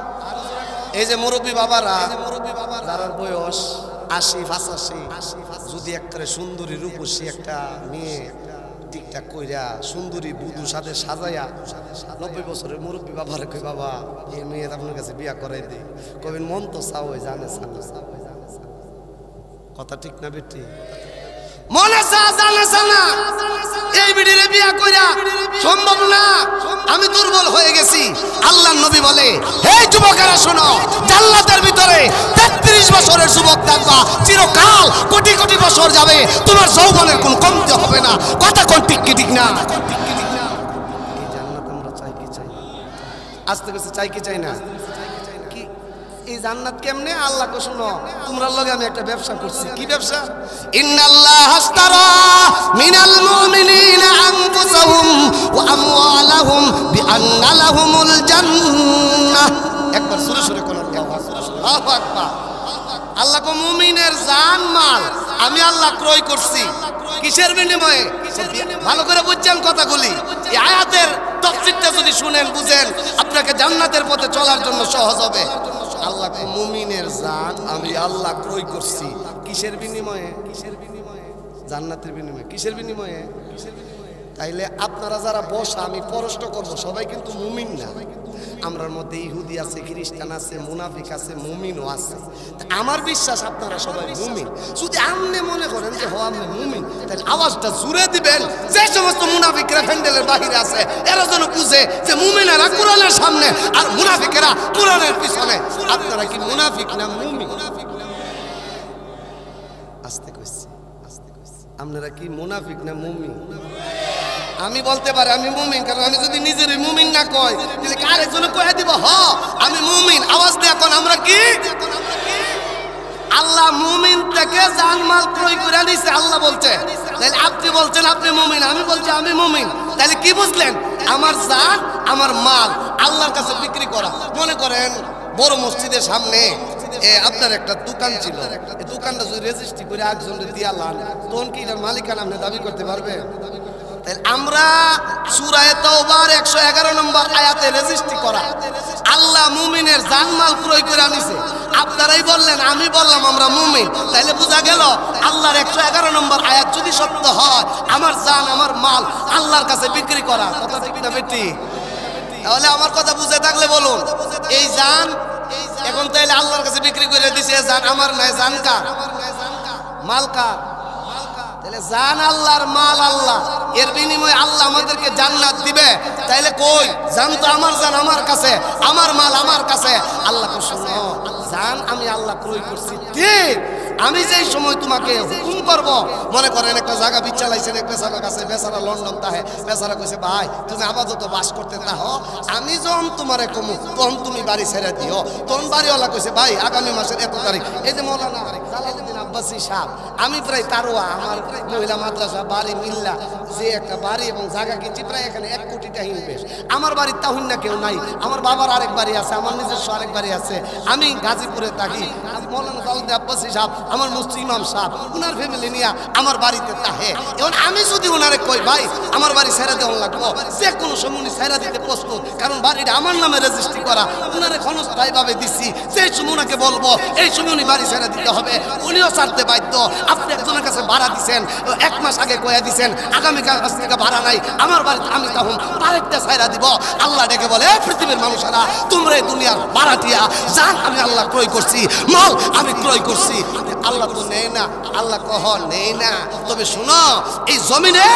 [SPEAKER 1] এই যে মুরব্বী বাবারা, যারা বয়স 80-85, যদি একটা সুন্দরী রূপসী একটা মেয়ে টিকটাক কইরা সুন্দরী বুধু সাথে সাজাইয়া 90 বছরের মুরব্বী বাবারে কই, বাবা এই মেয়ের আপনার কাছে বিয়া করাই দে, কবেন মন তো চাও জানে কথা ঠিক না বেটি? মনে জানে এই বিডিরে বিয়া কইরা সম্ভব না, আমি দুর্বল হয়ে গেছি। আল্লাহর নবী বলে, হে যুবকেরা শোনো, জান্নাতের ভিতরে করে 33 বছরের যুবক থাকবা, চিরকাল কোটি কোটি বছর যাবে, তোমার যৌবনের কোন কমতি হবে না। কথা কোন ঠিক কি ঠিক না? এই জান্নাত আমরা চাই কি চাই? আস্তে আস্তে চাই কি চাই না? কি এই জান্নাত কেমনে? আল্লাহ কো শুনো, তোমরা লগে আমি একটা ব্যবসা করছি। কি ব্যবসা? ইন্নাল্লাহ আশতারা মিনাল মুমিনিনা আনফুসাহুম ওয়া আমওয়ালাহুম বিআন্না লাহুমুল জান্নাহ। একবার সুরে সুরে কোন আল্লাহু আকবার। আল্লাহ কো মুমিনের জান মাল আমি আল্লাহ ক্রয় করছি। কিসের বিনিময়ে? ভালো করে বুঝছেন কথাগুলি? এই আয়াতের তাফসীরটা যদি শুনেন বুঝেন, আপনাকে জান্নাতের পথে চলার জন্য সহজ হবে। আল্লাহ কো মুমিনের জান আমি আল্লাহ ক্রয় করছি। কিসের বিনিময়ে? কিসের বিনিময়ে? জান্নাতের বিনিময়ে। কিসের বিনিময়ে? তাইলে আপনারা যারা বসা আমি প্রশ্ন করব, সবাই কিন্তু মুমিন না। আমরার মধ্যে ইহুদি আছে, খ্রিস্টান আছে, মুনাফিক আছে, মুমিনও আছে। আমার বিশ্বাস আপনারা সবাই মুমিন। যদি আপনি মনে করেন যে হো আপনি মুমিন, তাহলে আওয়াজটা জুড়ে দিবেন। যে সমস্ত মুনাফিকরা প্যান্ডেলের বাহিরে আছে এরা যেন বুঝে যে মুমিনেরা কোরআনের সামনে আর মুনাফিকেরা কোরআনের পিছনে। আপনারা কি মুনাফিক না মুমিন? আস্তে কইছি, আস্তে কইছি। আপনারা কি মুনাফিক না মুমিন? আমি বলতে পারি আমি মুমিন, কারণ আমি যদি নিজেরই মুমিন না কই তাহলে আরেকজনে কয়ে দিব হ আমি মুমিন। আওয়াজ দিয়ে এখন আমরা কি? আল্লাহ মুমিন থেকে জানমাল ক্রয় করে নিছে আল্লাহ বলছে। তাহলে আপনি বলছেন আপনি মুমিন, আমি বলছি আমি মুমিন। তাহলে কি বুঝলেন? আমার জান আমার মাল আল্লাহর কাছে বিক্রি করা। মনে করেন বড় মসজিদের সামনে আপনার একটা দোকান ছিল, এই দোকানটা যদি রেজিস্ট্রি করে একজনের দিয়া লান, তখন কি এটার মালিকানা আপনি দাবি করতে পারবে? আমরা সূরা তাওবার 111 নম্বর আয়াতে রেজিস্ট্রি করা আল্লাহ মুমিনের জানমাল ক্রয় করে আনিছে। আপনারাই বললেন আমি বললাম আমরা মুমিন, তাইলে বোঝা গেল আল্লাহর 111 নম্বর আয়াত যদি সত্য হয়, আমার জান আমার মাল আল্লাহর কাছে বিক্রি করা। কথা ঠিক না বেটি? তাহলে আমার কথা বুঝে থাকলে বলুন, এই জান এখন তাইলে আল্লাহর কাছে বিক্রি করে দিছে। জান আমার নাই, জান কার? মাল কার? তাহলে জান আল্লাহর, মাল আল্লাহ, এর বিনিময়ে আল্লাহ আমাদেরকে জান্নাত দিবে। তাইলে কই জান তো আমার, জান আমার কাছে, আমার মাল আমার কাছে। আল্লাহ কো শুনো, জান আমি আল্লাহ ক্রয় করছি ঠিক। আমি যেই সময় তোমাকে হুকুম করব, মনে করেন একটা জায়গা বিচ্ছালাইছেন এক বেচারার কাছে, বেচারা লন্ডন তাহে, বেচারা কইছে ভাই তুমি আপাতত বাস করতে তাহো, আমি যখন তোমারে কমু তখন তুমি বাড়ি ছেড়ে দিও। তখন বাড়িওয়ালা কইছে ভাই আগামী মাসের 1 তারিখ এই যে মৌলানা জালালউদ্দিন আব্বাসী সাহেব, আমি প্রায় তারোয়া আমার মহিলা মাদ্রাসা বাড়ি মিল্লা যে একটা বাড়ি এবং জায়গা কিনছি প্রায় এখানে 1 কোটি টাকা ইনভেস্ট। আমার বাড়ির তাহুন না কেউ নাই, আমার বাবার আরেক বাড়ি আছে, আমার নিজস্ব আরেক বাড়ি আছে। আমি গাজীপুরে থাকি, মৌলানা জালালউদ্দিন আব্বাসী সাহেব আমার মুফতি ইমাম সাহেব উনার ফ্যামিলি নিয়ে আমার বাড়িতে তাহে। এখন আমি যদি উনারে কই ভাই আমার বাড়ি ছেড়ে দেওয়া লাগবো, যে কোনো সময় উনি ছেড়ে দিতে প্রস্তুত, কারণ বাড়িটা আমার নামে রেজিস্ট্রি করা, উনারে ক্ষণস্থায়ীভাবে দিচ্ছি। সেই সময় উনাকে বলবো এই সময় উনি বাড়ি ছেড়ে দিতে হবে, উনিও ছাড়তে বাধ্য। আপনি একজনের কাছে ভাড়া দিচ্ছেন, 1 মাস আগে কয়া দিচ্ছেন আগামীকাল কাছ থেকে ভাড়া নাই, আমার বাড়িতে আমি তখন আরেকটা ছাইরা দিব। আল্লাহ ডেকে বলে পৃথিবীর মানুষেরা তোমরা এই দুনিয়ার ভাড়াটিয়া, জান আমি আল্লাহ ক্রয় করছি, মাল আমি ক্রয় করছি। আল্লাহ তো নেই না, আল্লাহ কহ নেই না। তবে শুনো, এই জমিনে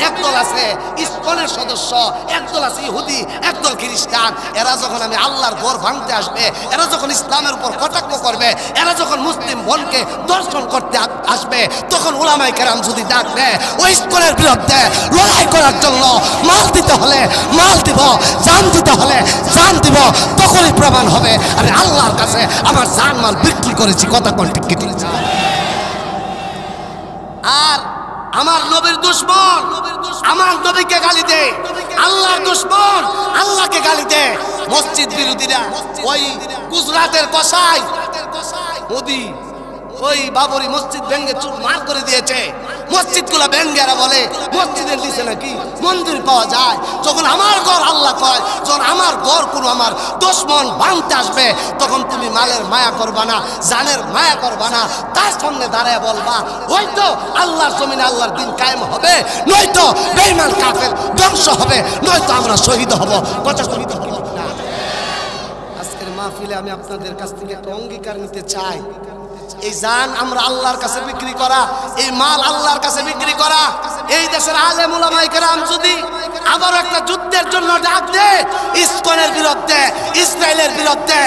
[SPEAKER 1] একদল আছে ইসকনের সদস্য, একদল আছে ইহুদি, একদল খ্রিস্টান। এরা যখন আমি আল্লাহর ঘর ভাঙতে আসবে, এরা যখন ইসলামের উপর কটাক্ষ করবে, এরা যখন মুসলিম বোনকে দর্শন করতে আসবে, তখন উলামায়ে কেরাম যদি ডাক দেয় ওই ইসকনের বিরুদ্ধে লড়াই করার জন্য, মাল দিতে হলে মাল দিব, জান দিতে হলে জান দিব, তখনই প্রমাণ হবে আমি আল্লাহর কাছে আমার জান মাল বিক্রি করেছি। কথা কোন ঠিক কি? আর আমার নবীর দুশমন আমার নবীকে গালি দেয়, আল্লাহর দুশমন আল্লাহকে গালি দেয়। মসজিদ বিরোধীরা ওই গুজরাটের কসাই মোদি ওই বাবরি মসজিদ ভেঙে চুরমার করে দিয়েছে। মসজিদগুলো ভেঙে এরা বলে মসজিদের নিচে নাকি মন্দির পাওয়া যায়। যখন আমার ঘর আল্লাহ কয়, যখন আমার ঘর কোনো আমার দুশমন ভাঙতে আসবে, তখন তুমি মালের মায়া করবা না, জানের মায়া করবা না, তার সামনে দাঁড়ায় বলবা হয়তো আল্লাহর জমিনে আল্লাহর দিন কায়েম হবে, নয়তো বেঈমান কাফের ধ্বংস হবে, নয়তো আমরা শহীদ হব। কথা শহীদ হব না। আজকের মাহফিলে আমি আপনাদের কাছ থেকে একটা অঙ্গীকার নিতে চাই, এই জান আমরা আল্লাহর কাছে বিক্রি করা, এই মাল আল্লাহর কাছে বিক্রি করা। এই দেশের আলেম উলামায়ে কেরাম যদি আবার একটা যুদ্ধের জন্য ডাক দেয় ইসকনের বিরুদ্ধে, ইসরায়েলের বিরুদ্ধে,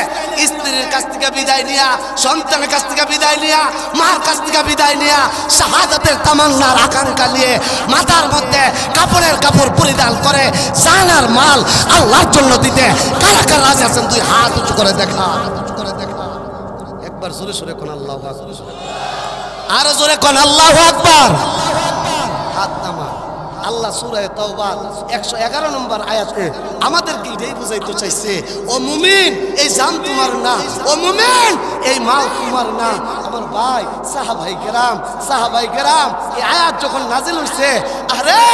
[SPEAKER 1] স্ত্রীর কাছ থেকে থেকে বিদায় নিয়া, সন্তানের কাছ থেকে বিদায় নিয়া, মার কাছ থেকে বিদায় নিয়া, শাহাদাতের তামান্নার আকাঙ্ক্ষা নিয়ে মাথার মধ্যে কাপড়ের কাপড় পরিধান করে জানার মাল আল্লাহর জন্য দিতে কারা কারা রাজি আছেন? তুই হাত উঁচু করে দেখা, একবার জোরে সোরে কোন আল্লাহু আকবার, আরো জোরে কোন আল্লাহু আকবার। হাত নামা। আল্লাহ সূরা তাওবা 111 নম্বর আয়াতে আমাদেরকে এটাই বুঝাইতে চাইছে, ও মুমিন এই জান তোমার না, ও মুমিন এই মাল তোমার না। আমার ভাই সাহাবাই কেরাম এই আয়াত যখন নাজিল হইছে, আরে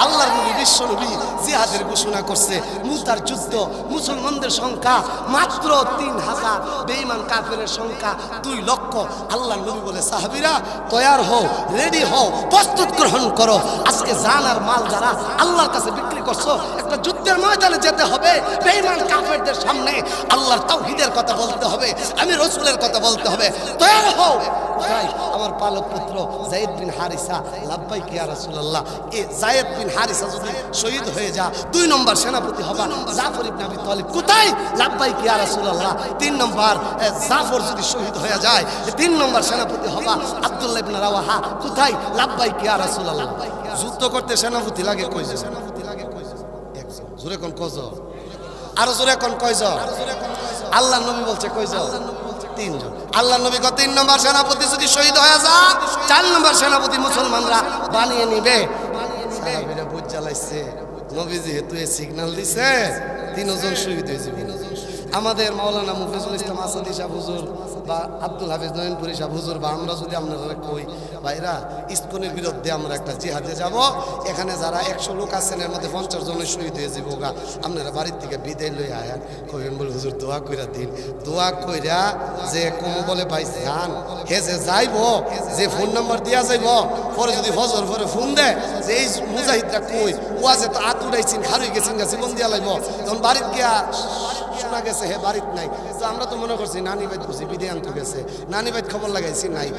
[SPEAKER 1] আল্লাহর নবী বিশ্ব নবী জিহাদের ঘোষণা করছে, মুতার যুদ্ধ, মুসলমানদের সংখ্যা মাত্র 3000, বেঈমান কাফেরের সংখ্যা 2 লক্ষ। আল্লাহর নবী বলে সাহাবীরা তৈয়ার হও, রেডি হও, প্রস্তুত গ্রহণ করো। আজকে জান আর মাল যারা আল্লাহর কাছে বিক্রি করছো, একটা যুদ্ধের ময়দানে যেতে হবে, বেঈমান কাফেরদের সামনে আল্লাহর তাওহীদের কথা বলতে হবে, আমি রাসূলের কথা বলতে হবে। তৈয়ার হও। তাই আমার পালক পুত্র যায়েদ বিন হারিসা লাব্বাইক ইয়া রাসূলুল্লাহ, এই যায়েদ বিন হারিসা যদি শহীদ হয়ে যা, 2 নম্বর সেনাপতি হবা জাফর ইবনে আবি তালিব। কোথায়? লাব্বাইক ইয়া রাসূলুল্লাহ। 3 নম্বর জাফর যদি শহীদ হয়ে যায়, 3 নম্বর সেনাপতি হবা আব্দুল্লাহ ইবনে রাওয়াহা। কোথায়? লাব্বাইক ইয়া রাসূলুল্লাহ। যুদ্ধ করতে সেনাপতি লাগে কয়জন? একজন। জোরে কোন কয়জন? আরো জোরে কোন কয়জন? আল্লাহর নবী বলছে কয়জন? 3 জন। আল্লাহর নবী কত 3 নম্বর সেনাপতি যদি শহীদ হয়ে যা, 4 নম্বর সেনাপতি মুসলমানরা বানিয়ে নিবে। সাহাবীরা বুঝ জ্বালাইছে, নবী যেহেতু এই সিগন্যাল দিছে 3 জন শহীদ হয়ে যাবে। আমাদের মাওলানা মুফিজুল ইসলাম আসাদি সাহেব হুজুর বা আব্দুল হাফিজ নয়নপুরি সাহেব হুজুর বা আমরা যদি আপনারা কই ভাইরা ইসকনের বিরুদ্ধে আমরা একটা জিহাদে যাব, এখানে যারা 100 লোক আছেন এর মধ্যে 50 জনের শহীদ হয়ে যাবো গা, আপনারা বাড়ির থেকে বিদায় লই আয়া কইবেন বলে হুজুর দোয়া কইরা দিন। দোয়া কইরা যে কোন বলে ভাই যান, হে যে যাইব, যে ফোন নাম্বার দিয়া যাইব, পরে যদি ফজর পরে ফোন দেয় যে এই মুজাহিদরা কই, ওয়াজে তো আত উড়াইছেন, খারুই গেছেন গা, জীবন দিয়া লাইব, তখন বাড়িতে গিয়া শোনা গেছে হে বাড়িতে নাই। তো আমরা তো মনে করছি নানি ভাই বুঝি বিদে আনতে গেছে, নানি ভাই খবর লাগাইছি নাই,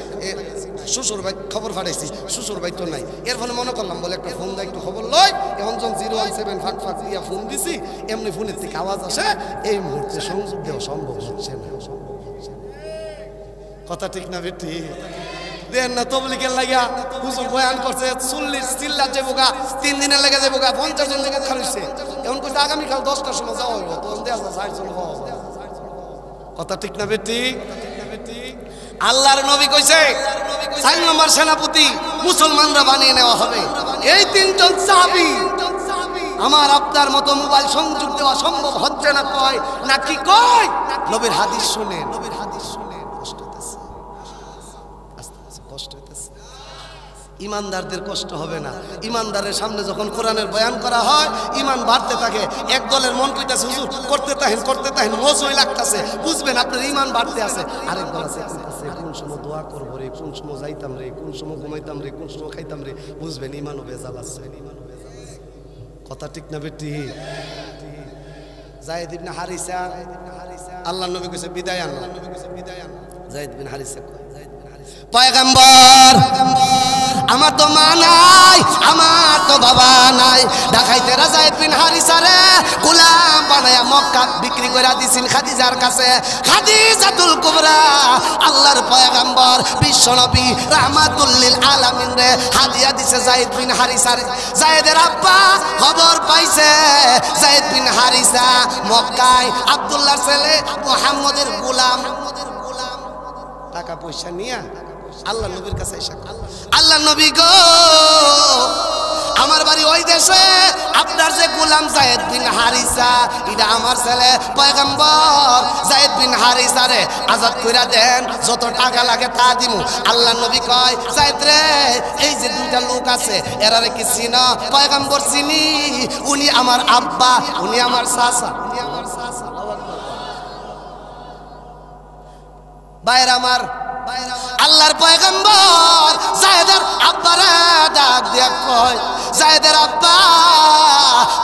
[SPEAKER 1] শ্বশুর ভাই খবর ফাটাইছি, শ্বশুর ভাই তো নাই। এর ফলে মনে করলাম বলে একটা ফোন দেয়, একটু খবর লই। এখন যখন 017 ফাঁক ফাঁক দিয়া ফোন দিছি, এমনি ফোনের থেকে আওয়াজ আসে, এই মুহূর্তে সংযোগ দেওয়া সম্ভব হচ্ছে না। কথা ঠিক না বেটি? দেন না তবলিগের লাগিয়া হুজুর বয়ান করছে 40 চিল্লা যাবো গা, 3 দিনের লেগে যাবো গা, 50 জন লেগে খালিছে। এখন কইছে আগামীকাল 10টার সময় যাওয়া হইব, তখন দেয়া যায় 60 জন হওয়া। কথা ঠিক না বেটি? আল্লাহর নবী কইছে 4 নম্বর সেনাপতি মুসলমানরা বানিয়ে নেওয়া হবে। এই 3 জন সাহাবী আমার আপনার মতো মোবাইল সংযোগ দেওয়া সম্ভব হচ্ছে না, কয় নাকি কয় নবীর হাদিস শুনেন, নবীর হাদিস শুনেন। কষ্ট হইতেছে, আস্তে আস্তে কষ্ট হইতেছে। ইমানদারদের কষ্ট হবে না। ইমানদারের সামনে যখন কোরআনের বয়ান করা হয়, ইমান বাড়তে থাকে। এক দলের মন কইতাছে হুজুর করতে তাহেন মজই লাগতাছে, বুঝবেন আপনার ইমান বাড়তে আছে। আরেক দল আছে কইতাছে কোন সময় দোয়া করব রে, কোন সময় যাইতাম রে, কোন সময় ঘুমাইতাম রে, কোন সময় খাইতাম রে, বুঝবেন ইমানও ভেজাল আছে। কথা ঠিক না বেটি? যায়েদ ইবনে হারিসা, আল্লাহর নবী কইছে বিদায় আন, যায়েদ বিন হারিসা কয় পয়গম্বর আমার তো মা নাই, আমার তো বাবা নাই, ঢাকাইতে যায়েদ বিন হারিসা রে গোলাম বানায়া মক্কা বিক্রি কইরা দিছেন খাদিজার কাছে। খাদিজাতুল কুবরা আল্লাহর পয়গম্বর বিশ্ব নবী রাহমাতুল লিল আলামিন রে হাদিয়া দিছে যায়েদ বিন হারিসা রে। যায়েদের আব্বা খবর পাইছে যায়েদ বিন হারিসা মক্কায় আব্দুল্লাহর ছেলে মুহাম্মদের গোলাম, টাকা পয়সা নিয়া আল্লাহ নবীর কাছে এসে আল্লাহ নবী গো আমার বাড়ি ওই দেশে, আপনার যে গোলাম যায়েদ বিন হারিসা এটা আমার ছেলে পয়গম্বর যায়েদ বিন হারিসা রে আজাদ কইরা দেন, যত টাকা লাগে তা দিমু। আল্লাহ নবী কয় যায়েদ রে এই যে 2টা লোক আছে এরারে কি চিনো? পয়গম্বর চিনি, উনি আমার আব্বা, উনি আমার চাচা, উনি আমার চাচা। বাইরে আমার আল্লাহর পয়গম্বর যায়েদের আব্বারে ডাক দিয়া কয় যায়েদের আব্বা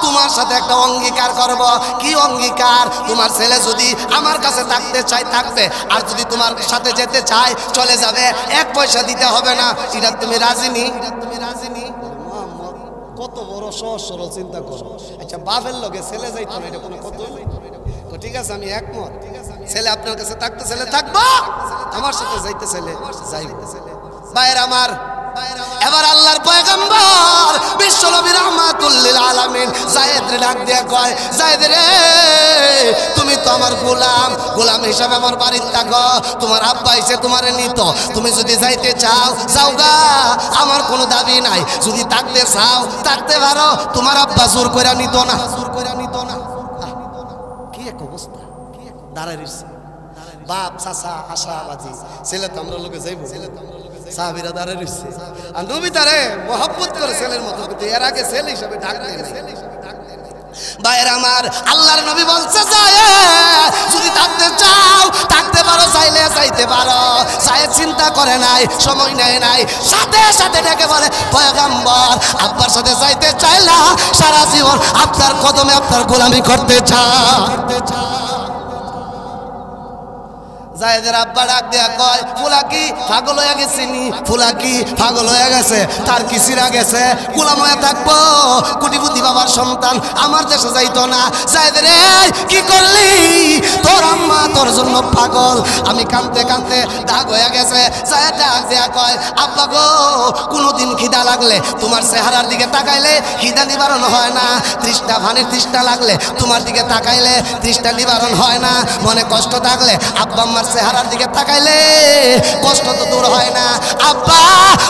[SPEAKER 1] তোমার সাথে একটা অঙ্গীকার করব। কি অঙ্গীকার? তোমার ছেলে যদি আমার কাছে থাকতে চায় থাকবে, আর যদি তোমার সাথে যেতে চায় চলে যাবে, 1 পয়সা দিতে হবে না। এটা তুমি রাজি নি? তুমি রাজি নি? কত বড় সহজ সরল চিন্তা করো। আচ্ছা বাপের লগে ছেলে যাইতো না, এটা কোনো কত? ঠিক আছে আমি একমত। ছেলে আপনার কাছে থাকতে ছেলে থাকবো, আমার সাথে যাইতে ছেলে যাইব। ভাইয়ের আমার, এবার আল্লাহর পয়গম্বর বিশ্ব নবী রাহমাতুল লিল আলামিন যায়েদ রে ডাক দিয়া কয়, যায়েদ রে তুমি তো আমার গোলাম হিসাবে আমার বাড়িতে থাকো, তোমার আব্বা এসে তোমারে নিত, তুমি যদি যাইতে চাও যাওগা, আমার কোনো দাবি নাই, যদি থাকতে চাও থাকতে পারো, তোমার আব্বা জোর কইরা নিত না। কি এক অবস্থা, দাঁড়ায় রইছে বাপ চাচা আশাবাদী, ছেলে তো আমরা লোকে যাইব, সাহাবীরা দাঁড়ায় রইছে, আর নবী তারে মহব্বত করে ছেলের মতো, কিন্তু এর আগে ছেলে হিসাবে ডাক দেয় না। ভাইয়ের আমার, আল্লাহর নবী বলছে যদি থাকতে চাও থাকতে পারো, চাইলে যাইতে পারো। যায়েদ চিন্তা করে নাই, সময় নেয় নাই, সাথে সাথে ডেকে বলে, পয়গম্বর আব্বার সাথে যাইতে চাইলা, সারা জীবন আপনার কদমে আপনার গোলামি করতে চাও। যায়েদের আব্বা ডাক দেয়া কয়, ফুলা কি পাগল হয়ে গেছে নি? ফুলা কি পাগল হয়ে গেছে? তার কি সিরা গেছে? গোলাম হয়ে থাকবো? কোটিপতি বাবার সন্তান, আমার দেশে যাইতো না। যায়েদের কি করলি? তোর আম্মা তোর জন্য পাগল। আমি কাঁদতে কাঁদতে দাগ হয়ে গেছে। যায়েদ ডাক দেয়া কয়, আব্বা গো, কোনোদিন খিদা লাগলে তোমার চেহারার দিকে তাকাইলে খিদা নিবারণ হয় না, তৃষ্ণা পানির তৃষ্ণা লাগলে তোমার দিকে তাকাইলে তৃষ্ণা নিবারণ হয় না, মনে কষ্ট থাকলে আব্বা আম্মার চেহারার দিকে তাকাইলে কষ্ট তো দূর হয় না। আব্বা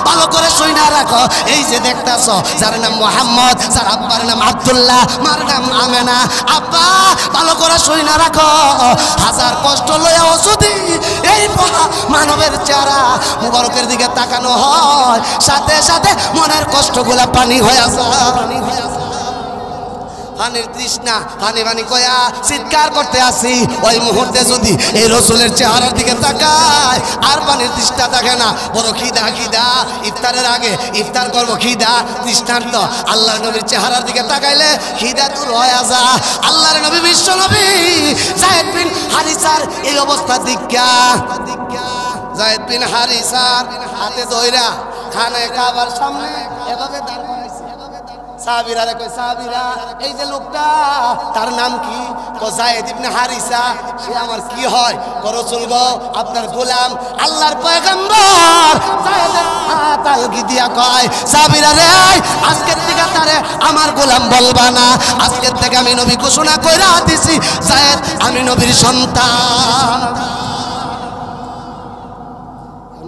[SPEAKER 1] ভালো করে শুইনা রাখো, এই যে দেখতাছ যার নাম মোহাম্মদ, যার আব্বার নাম আব্দুল্লাহ, মার নাম আমেনা, আব্বা ভালো করে শুইনা রাখো, হাজার কষ্ট লইয়াও যদি এই মানবের চেহারা মুবারকের দিকে তাকানো হয়, সাথে সাথে মনের কষ্টগুলা পানি হয়ে যায়। পানির তৃষ্ণা পানি পানি কয়া চিৎকার করতে আসি, ওই মুহূর্তে যদি এই রসুলের চেহারার দিকে তাকায় আর পানির তৃষ্ণা থাকে না, বড় খিদা খিদা, ইফতারের আগে ইফতার করবো, খিদা তৃষ্ণার্ত, আল্লাহর নবীর চেহারার দিকে তাকাইলে খিদা দূর হয়ে যা। আল্লাহর নবী বিশ্ব নবী যায়েদ বিন হারিসার এই অবস্থা দিকা, যায়েদ বিন হারিসার হাতে ধইরা খানে কাবার সামনে এভাবে দাঁড় করাইছে। সাহাবীরা রে কই, সাহাবীরা এই যে লোকটা তার নাম কি? কো যায়েদ ইবনে হারিসা। সে আমার কি হয়? কো রাসূল গো আপনার গোলাম। আল্লাহর পয়গম্বর যায়েদের হাত আলগি দিয়া কয়, সাহাবীরা রে আজকের থেকে তারে আমার গোলাম বলবা না, আজকের থেকে আমি নবী ঘোষণা কইরা দিছি যায়েদ আমি নবীর সন্তান।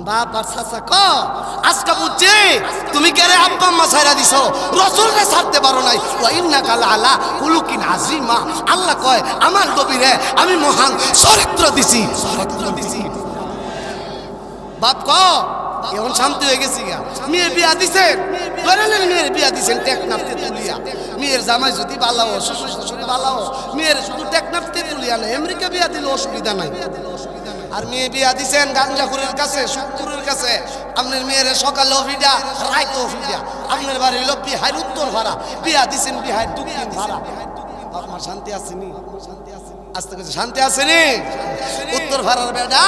[SPEAKER 1] বাপ আর চাচা ক আজকে বুঝছি তুমি কেরে আব্বা আম্মা ছাইরা দিছো, রাসূলকে ছাড়তে পারো নাই। ওয়া ইন্নাকা লাআলা খুলুকিন আযীমা। আল্লাহ কয় আমার নবীরে আমি মহান চরিত্র দিছি। বাপ ক এখন শান্তি হয়ে গেছি গা। মেয়ে বিয়া দিছেন, ধরেলেন মেয়ের বিয়া দিছেন টেকনাফতে তুলিয়া। মেয়ের জামাই যদি বালাও, শ্বশুর শাশুড়ি বালাও, মেয়ের শুধু টেকনাফতে তুলিয়া না, আমেরিকা বিয়া দিলে অসুবিধা নাই। আর মেয়ে বিয়া দিছেন গাঞ্জাখুরের কাছে, সুদখুরের কাছে। আপনার মেয়ের সকালে অফিডা, রাইতে অফিডা। আপনার বাড়ি হইল বিহার উত্তর ভাড়া, বিয়া দিছেন বিহার দক্ষিণ ভাড়া। আপনার শান্তি আসেনি? আস্তে করে শান্তি আসেনি? উত্তর ভাড়ার বেডা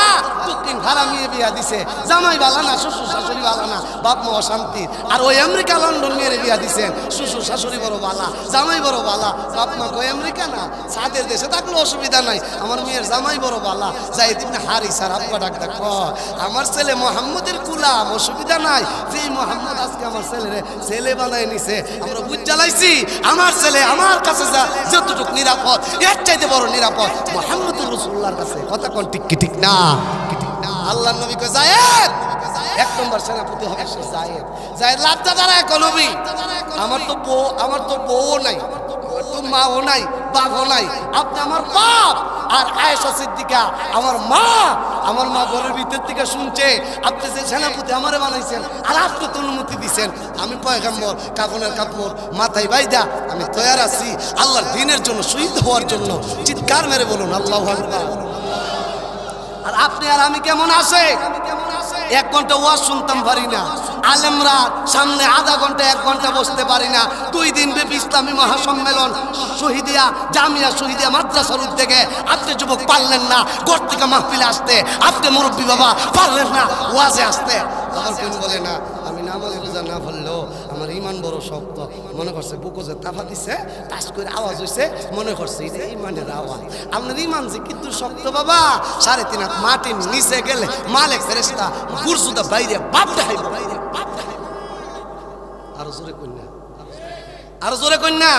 [SPEAKER 1] দক্ষিণ ভাড়া মেয়ে বিয়া দিছে, জামাই বালা না, শ্বশুর শাশুড়ি বালা না, বাপ মা অশান্তি। আর ওই আমেরিকা লন্ডন মেয়ের বিয়া দিছেন, শ্বশুর শাশুড়ি বড় বালা, জামাই বড় বালা, বাপ মা কই আমেরিকা না, সাদের দেশে থাকলে অসুবিধা নাই, আমার মেয়ের জামাই বড় বালা। যায়েদ ইবনে হারিসার আব্বা ডাকটা কয়, আমার ছেলে মোহাম্মদের গোলাম, অসুবিধা নাই। যেই মোহাম্মদ আজকে আমার ছেলেরে ছেলে বানায় নিছে, আমরা বুঝ জ্বালাইছি আমার ছেলে আমার কাছে যা যতটুকু নিরাপদ, এর চাইতে বড় নিরাপদ মুহাম্মদুর রাসূলুল্লাহর কাছে। কথা কোন ঠিক কি ঠিক না? আল্লাহর নবী কয় যায়েদ এক নম্বর সেনাপতি হবে সে যায়েদ। যায়েদ লাভটা দাঁড়ায় কোন নবী, আমার তো বউ নাই, তো মাও নাই, বাপও নাই, আপনি আমার বাপ। আর আয়েশা সিদ্দিকা আমার মা ঘরের ভিতর থেকে শুনছে আপনি যে সেনাপতি আমারে বানাইছেন, আর আপনি তো অনুমতি দিচ্ছেন। আমি পয়গম্বর কাফনের কাপড় মাথায় বাইদা আমি তৈয়ার আছি আল্লাহর দ্বীনের জন্য, শহীদ হওয়ার জন্য। চিৎকার মেরে বলুন আল্লাহু আকবার। আর আপনি আর আমি কেমন আছে? 1 ঘন্টা ওয়াজ শুনতাম পারি না, আলেমরা সামনে আধা ঘন্টা 1 ঘন্টা বসতে পারি না। 2 দিন ব্যাপী ইসলামী মহাসম্মেলন শহীদিয়া জামিয়া শহীদিয়া মাদ্রাসার উদ্যোগে আপনি যুবক পারলেন না ঘর থেকে মাহফিলে আসতে, আপনি মুরব্বী বাবা পারলেন না ওয়াজে আসতে। আবার কেন বলে না আমি না নামাজ রোজা না পড়লেও আমার ইমান বড় শক্ত মনে করছে বুকো যে তাফা দিছে টাচ করে আওয়াজ হইছে মনে করছে এটা ইমানের আওয়াজ আপনার ইমান যে কিন্তু শক্ত বাবা 3.5 হাত মাটির নিচে গেলে মালিক ফেরেশতা গুরসুদা বাইরে বাপ দেখাইব আরো জোরে কইনা আরো জোরে কইনা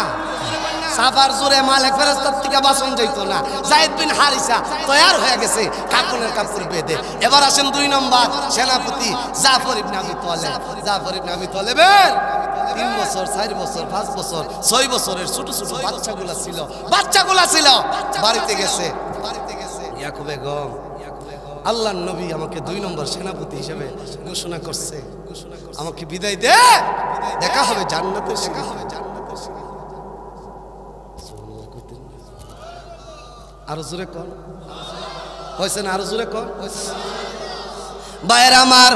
[SPEAKER 1] সাফার জোরে মালিক ফেরেশতার থেকে বাঁচন যাইতো না যায়েদ বিন হারিসা তৈয়ার হয়ে গেছে কাপড়ের কাপড় বেঁধে এবার আসেন 2 নম্বর সেনাপতি জাফর ইবনে আবি তালেব জাফর ইবনে আবি তালেবের 3 বছর 4 বছর 5 বছর 6 বছরের ছোট ছোট বাচ্চাগুলা ছিল বাড়িতে গেছে ইয়াকুব বেগম আল্লাহর নবী আমাকে 2 নম্বর সেনাপতি হিসেবে ঘোষণা করছে আমাকে বিদায় দে দেখা হবে জান্নাতে আরো জোরে কর হইছে না আরো জোরে কর বাইরে আমার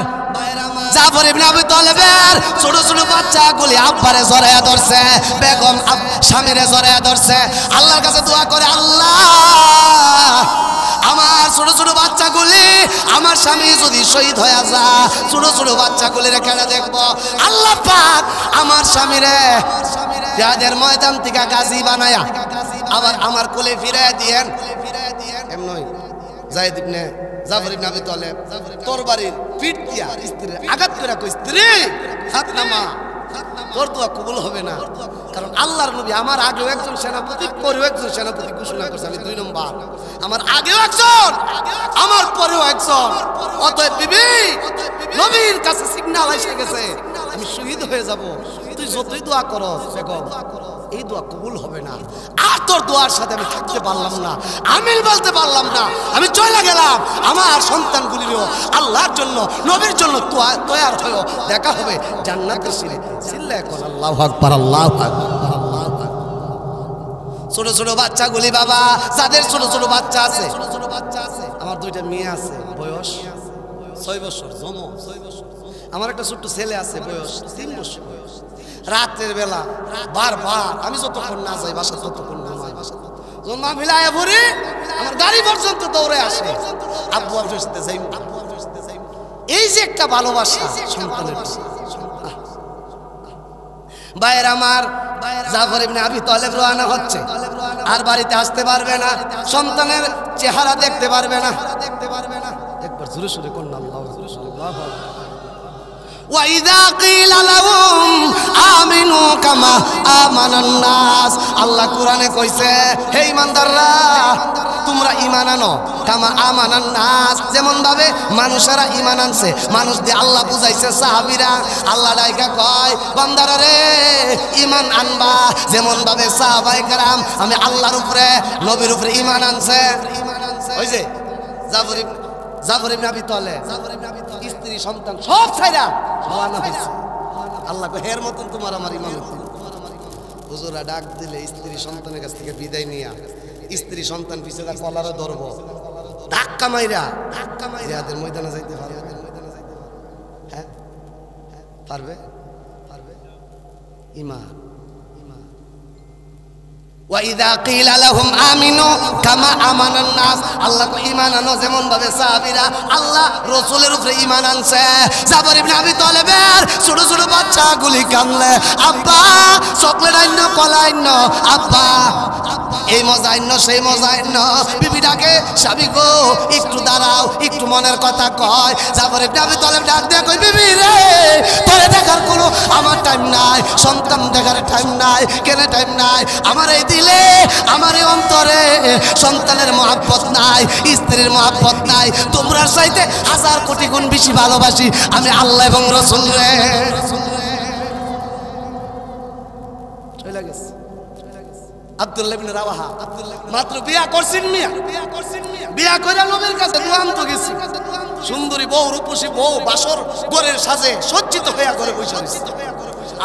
[SPEAKER 1] জাফর ইবনে আবি তালেবের ছোট ছোট বাচ্চাগুলি আব্বারে জড়ায়া ধরছে বেগম স্বামীরে জড়ায়া ধরছে আল্লাহর কাছে দোয়া করে আল্লাহ আমার ছোট ছোট বাচ্চাগুলি আমার স্বামী যদি শহীদ হয়ে যায় ছোট ছোট বাচ্চাগুলিরে কেড়ে দেখবো আল্লাহ পাক আমার স্বামীরে জিহাদের ময়দান থেকে গাজী বানায়া আবার আমার কোলে ফিরায় দিয়েন এমনই যায়েদ ইবনে জাফর ইবনে আবি তালেব তরবারির পিঠ দিয়া স্ত্রীর আঘাত করে কই স্ত্রী হাত নামা তোর দোয়া কবুল হবে না কারণ আল্লাহর নবী আমার আগেও একজন সেনাপতি পরেও একজন সেনাপতি ঘোষণা করছে আমি 2 নম্বর আমার আগেও একজন আমার পরেও একজন অতএব বিবি নবীর কাছে সিগন্যাল এসে গেছে আমি শহীদ হয়ে যাব তুই যতই দোয়া করস বেগম এই দোয়া কবুল হবে না আর তোর দোয়ার সাথে আমি থাকতে পারলাম না আমিন বলতে পারলাম না আমি চলে গেলাম আমার সন্তানগুলিরও আল্লাহর জন্য নবীর জন্য তৈয়ার হয়েও দেখা হবে জান্নাতের সিঁড়ি চিল্লায় কোন আল্লাহু আকবার আল্লাহু আকবার আল্লাহু আকবার ছোট ছোট বাচ্চাগুলি বাবা যাদের ছোট ছোট বাচ্চা আছে আমার 2টা মেয়ে আছে বয়স 6 বছর জমো 6 বছর আমার একটা ছোট্ট ছেলে আছে বয়স 3 বছর রাতের বেলা বারবার আমি যতক্ষণ না যাই বাসা ততক্ষণ ঘুমাই যখন মাহফিল আয়া পড়ি আমার গাড়ি পর্যন্ত দৌড়ে আসে আব্বু আপনার সাথে যাই এই যে একটা ভালোবাসা সন্তানের ভাইয়ের আমার জাফর ইবনে আবি তালেব রওনা হচ্ছে আর বাড়িতে আসতে পারবে না সন্তানের চেহারা দেখতে পারবে না একবার জোরে সোরে কোন আল্লাহু আকবার وَإِذَا قِيلَ لَهُمْ آمِنُوا كَمَا آمَنَ النَّاسُ আল্লাহ কোরআনে কইছে হে ঈমানদাররা তোমরা ঈমান আনো কামা আমানান নাস যেমন ভাবে মানুষেরা ঈমান আনছে মানুষ দিয়ে আল্লাহ বুঝাইছে সাহাবীরা আল্লাহ ডাইকা কয় বান্দারা রে ঈমান আনবা যেমন ভাবে সাহাবায়ে কেরাম আমি আল্লাহর উপরে নবীর উপরে ঈমান আনছে ওই যে জাফর ইবনে আবি তালেব স্ত্রী সন্তান সব ছাইরা রওনা হইছে আল্লাহ কয় হের মতন তোমার আমার ঈমান হুজুরা ডাক দিলে স্ত্রী সন্তানের কাছ থেকে বিদায় নিয়া স্ত্রী সন্তান পিছনে কলারে ধরবো ধাক্কা মাইরা জিহাদের ময়দানে যাইতে পারবে হ্যাঁ পারবে ঈমান وَإِذَا قِيلَ لَهُمْ آمِنُوا كَمَا آمَنَ النَّاسُ আল্লাহ কো ঈমান আনো যেমন ভাবে সাহাবীরা আল্লাহ রাসূলের উপরে ঈমান আনছে জাফর ইবনে আবি তালেবের ছোট ছোট বাচ্চাগুলি কাঁদলে আব্বা চকলেট আইনো কলা আইনো আব্বা এই মজা আইনো সেই মজা আইনো বিবিটাকে স্বামী গো একটু দাঁড়াও একটু মনের কথা কয় জাফর ইবনে আবি তালেব ডাক দিয়ে কই বিবি রে তোরে দেখার কোনো আমার টাইম নাই সন্তান দেখার টাইম নাই কেন টাইম নাই আমার এই দিলে আমার এই অন্তরে সন্তানের মহব্বত নাই স্ত্রীর মহব্বত নাই তোমরা চাইতে 1000 কোটি গুণ বেশি ভালোবাসি আমি আল্লাহ এবং রাসূল রে চলে গেছে আব্দুল্লাহ ইবনে রাওয়াহা মাত্র বিয়া করছেন মিয়া বিয়া করে নবীর কাছে দুআন্ত গেছি সুন্দরী বউ রূপসী বউ বাসর ঘরের সাজে সজ্জিত হইয়া ঘরে বসে আছে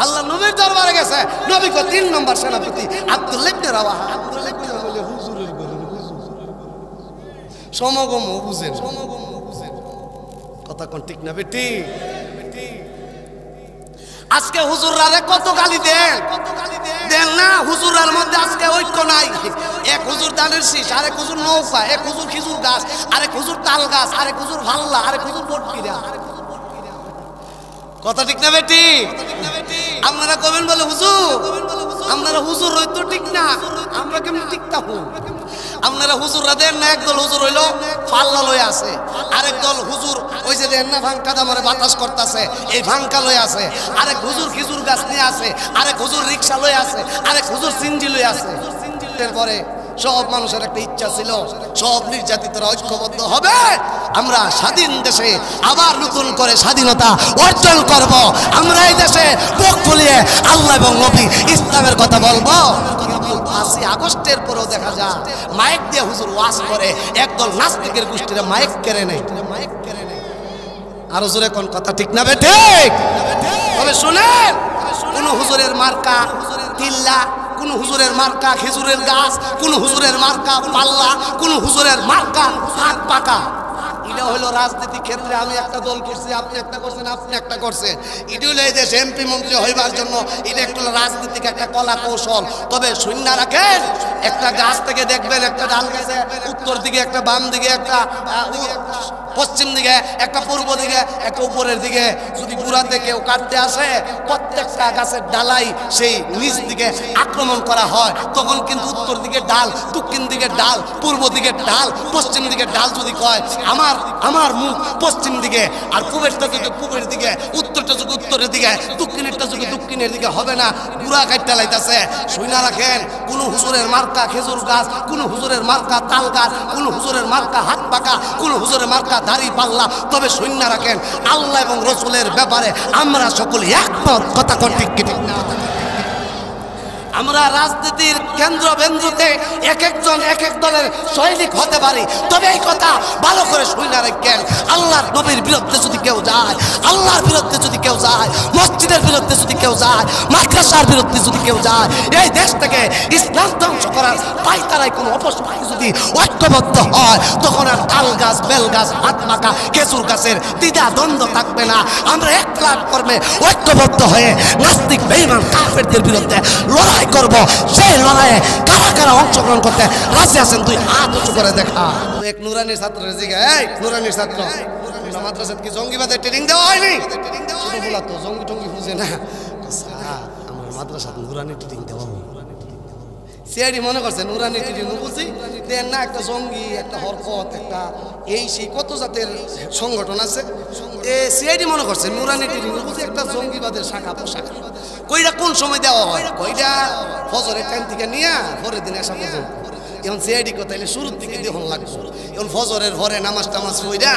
[SPEAKER 1] আল্লাহ নবীর দরবারে গেছে নবী কো 3 নম্বর সেনাপতি আব্দুল্লাহ ইবনে রাওয়াহা আব্দুল্লাহ ইবনে বলে হুজুরের ঘরে সমাগম বুঝেন কথা কোন ঠিক না বেটি আজকে হুজুররা কত গালি দেন না হুজুরের মধ্যে আজকে ঐক্য নাই এক হুজুর দানের শীষ আরেক হুজুর নৌকা এক হুজুর খেজুর গাছ আরেক হুজুর তাল গাছ আরেক হুজুর ভাল্লা আরেক হুজুর বটকিরা কথা ঠিক না বেটি? আপনারা কবেন বলে হুজুর, আপনারা হুজুর হয়তো ঠিক না, আমরা কেমন ঠিক থাকুন? আপনারা হুজুররা দেন না, একদল হুজুর হইলো পাল্লা লয়ে আছে, আরেক দল হুজুর ওই যে দেন না ভাঙ্কা দামারে বাতাস করতেছে, এই ভাঙ্কা লয়ে আছে, আরেক হুজুর খেজুর গাছ নিয়ে আছে, আরেক হুজুর রিক্সা লয়ে আছে, আরেক হুজুর সিনজি লয়ে আছে। এরপরে সব মানুষের একটা ইচ্ছা ছিল, সব নির্যাতিতরা ঐক্যবদ্ধ হবে, আমরা স্বাধীন দেশে আবার নতুন করে স্বাধীনতা অর্জন করব, আমরা এই দেশে বুক ফুলিয়ে আল্লাহ এবং নবী ইসলামের কথা বলবো। 5ই আগস্টের পরেও দেখা যায় মাইক দিয়ে হুজুর ওয়াজ করে, একদল নাস্তিকের গোষ্ঠীরা মাইক কেড়ে নেয়। আরো জোরে কোন কথা ঠিক না ঠিক? তবে শুনেন, কোন হুজুরের মার্কা তিল্লা, কোন হুজুরের মার্কা খেজুরের গাছ, কোন হুজুরের মার্কা পাল্লা, কোন হুজুরের মার্কা হাত পাকা। এটা হলো রাজনীতি ক্ষেত্রে আমি একটা দল করছি, আপনি একটা করছেন, আপনি একটা করছেন, এটা হলো এই দেশ এমপি মন্ত্রী হইবার জন্য এটা একটু রাজনীতিক একটা কলা কৌশল। তবে শূন্য রাখেন, একটা গাছ থেকে দেখবেন একটা ডাল গেছে উত্তর দিকে, একটা বাম দিকে, একটা পশ্চিম দিকে, একটা পূর্ব দিকে, একটা উপরের দিকে। যদি পুরাতে কেউ কাটতে আসে, প্রত্যেকটা গাছের ডালাই সেই নিচ দিকে আক্রমণ করা হয়, তখন কিন্তু উত্তর দিকে ডাল, দক্ষিণ দিকে ডাল, পূর্ব দিকে ডাল, পশ্চিম দিকে ডাল যদি কয় আমার মুখ পশ্চিম দিকে, আর পূবেরটা যদি পূবের দিকে, উত্তরটা যদি উত্তরের দিকে, দক্ষিণেরটা যদি দক্ষিণের দিকে, হবে না, পুরা কাটতে লাইতাছে। শুইনা রাখেন, কোন হুজুরের মার্কা খেজুর গাছ, কোন হুজুরের মার্কা তাল গাছ, কোন হুজুরের মার্কা হাত পাকা, কোন হুজুরের মার্কা দাড়ি পাল্লা। তবে শুইনা রাখেন, আল্লাহ এবং রসুলের ব্যাপারে আমরা সকলে একমত। কথা কোন ঠিক কি ঠিক না? আমরা রাজনীতির কেন্দ্র বিন্দুতে এক একজন এক এক দলের সৈনিক হতে পারি, তবে এই কথা ভালো করে শুনে রাখেন, আল্লাহর নবীর বিরুদ্ধে যদি কেউ যায়, আল্লাহর বিরুদ্ধে যদি কেউ যায়, মসজিদের বিরুদ্ধে যদি কেউ যায়, মাদ্রাসার বিরুদ্ধে যদি কেউ যায়, এই দেশ থেকে ইসলাম ধ্বংস করার পায়তারায় কোনো অপশক্তি যদি ঐক্যবদ্ধ হয়, তখন আর তাল গাছ, বেল গাছ, হাত মাখা খেজুর গাছের দ্বিধা দ্বন্দ্ব থাকবে না। আমরা এক প্ল্যাটফর্মে ঐক্যবদ্ধ হয়ে নাস্তিক বেঈমান কাফেরদের বিরুদ্ধে লড়াই করব। সেই লড়াইয়ে কারা কারা অংশগ্রহণ করতে রাজি আছেন? তুই হাত উঁচু করে দেখা। এক নুরানির ছাত্রের জিজ্ঞাসা, এই নুরানির ছাত্র, মাদ্রাসাত কি জঙ্গিবাদের ট্রেনিং দেওয়া হয়নি? শুধু বলা তো জঙ্গি টঙ্গি বুঝে না, আমার মাদ্রাসাত নুরানি ট্রেনিং দেওয়া হয়। সিআইডি মনে করছে নুরানি ট্রেনিং বুঝি দেন না, একটা জঙ্গি, একটা হরকত, একটা এই সেই কত জাতের সংগঠন আছে, সিআইডি মনে করছে নুরানি ট্রেনিং বুঝি একটা জঙ্গিবাদের শাখা পোশাখা। কইটা কোন সময় দেওয়া হয়? কইটা ফজরের টাইম থেকে নিয়ে পরের দিন আসা পর্যন্ত। এখন সিআইডি কোথায় শুরুর দিকে দেখুন লাগবে। এখন ফজরের ভরে নামাজ টামাজ পইরা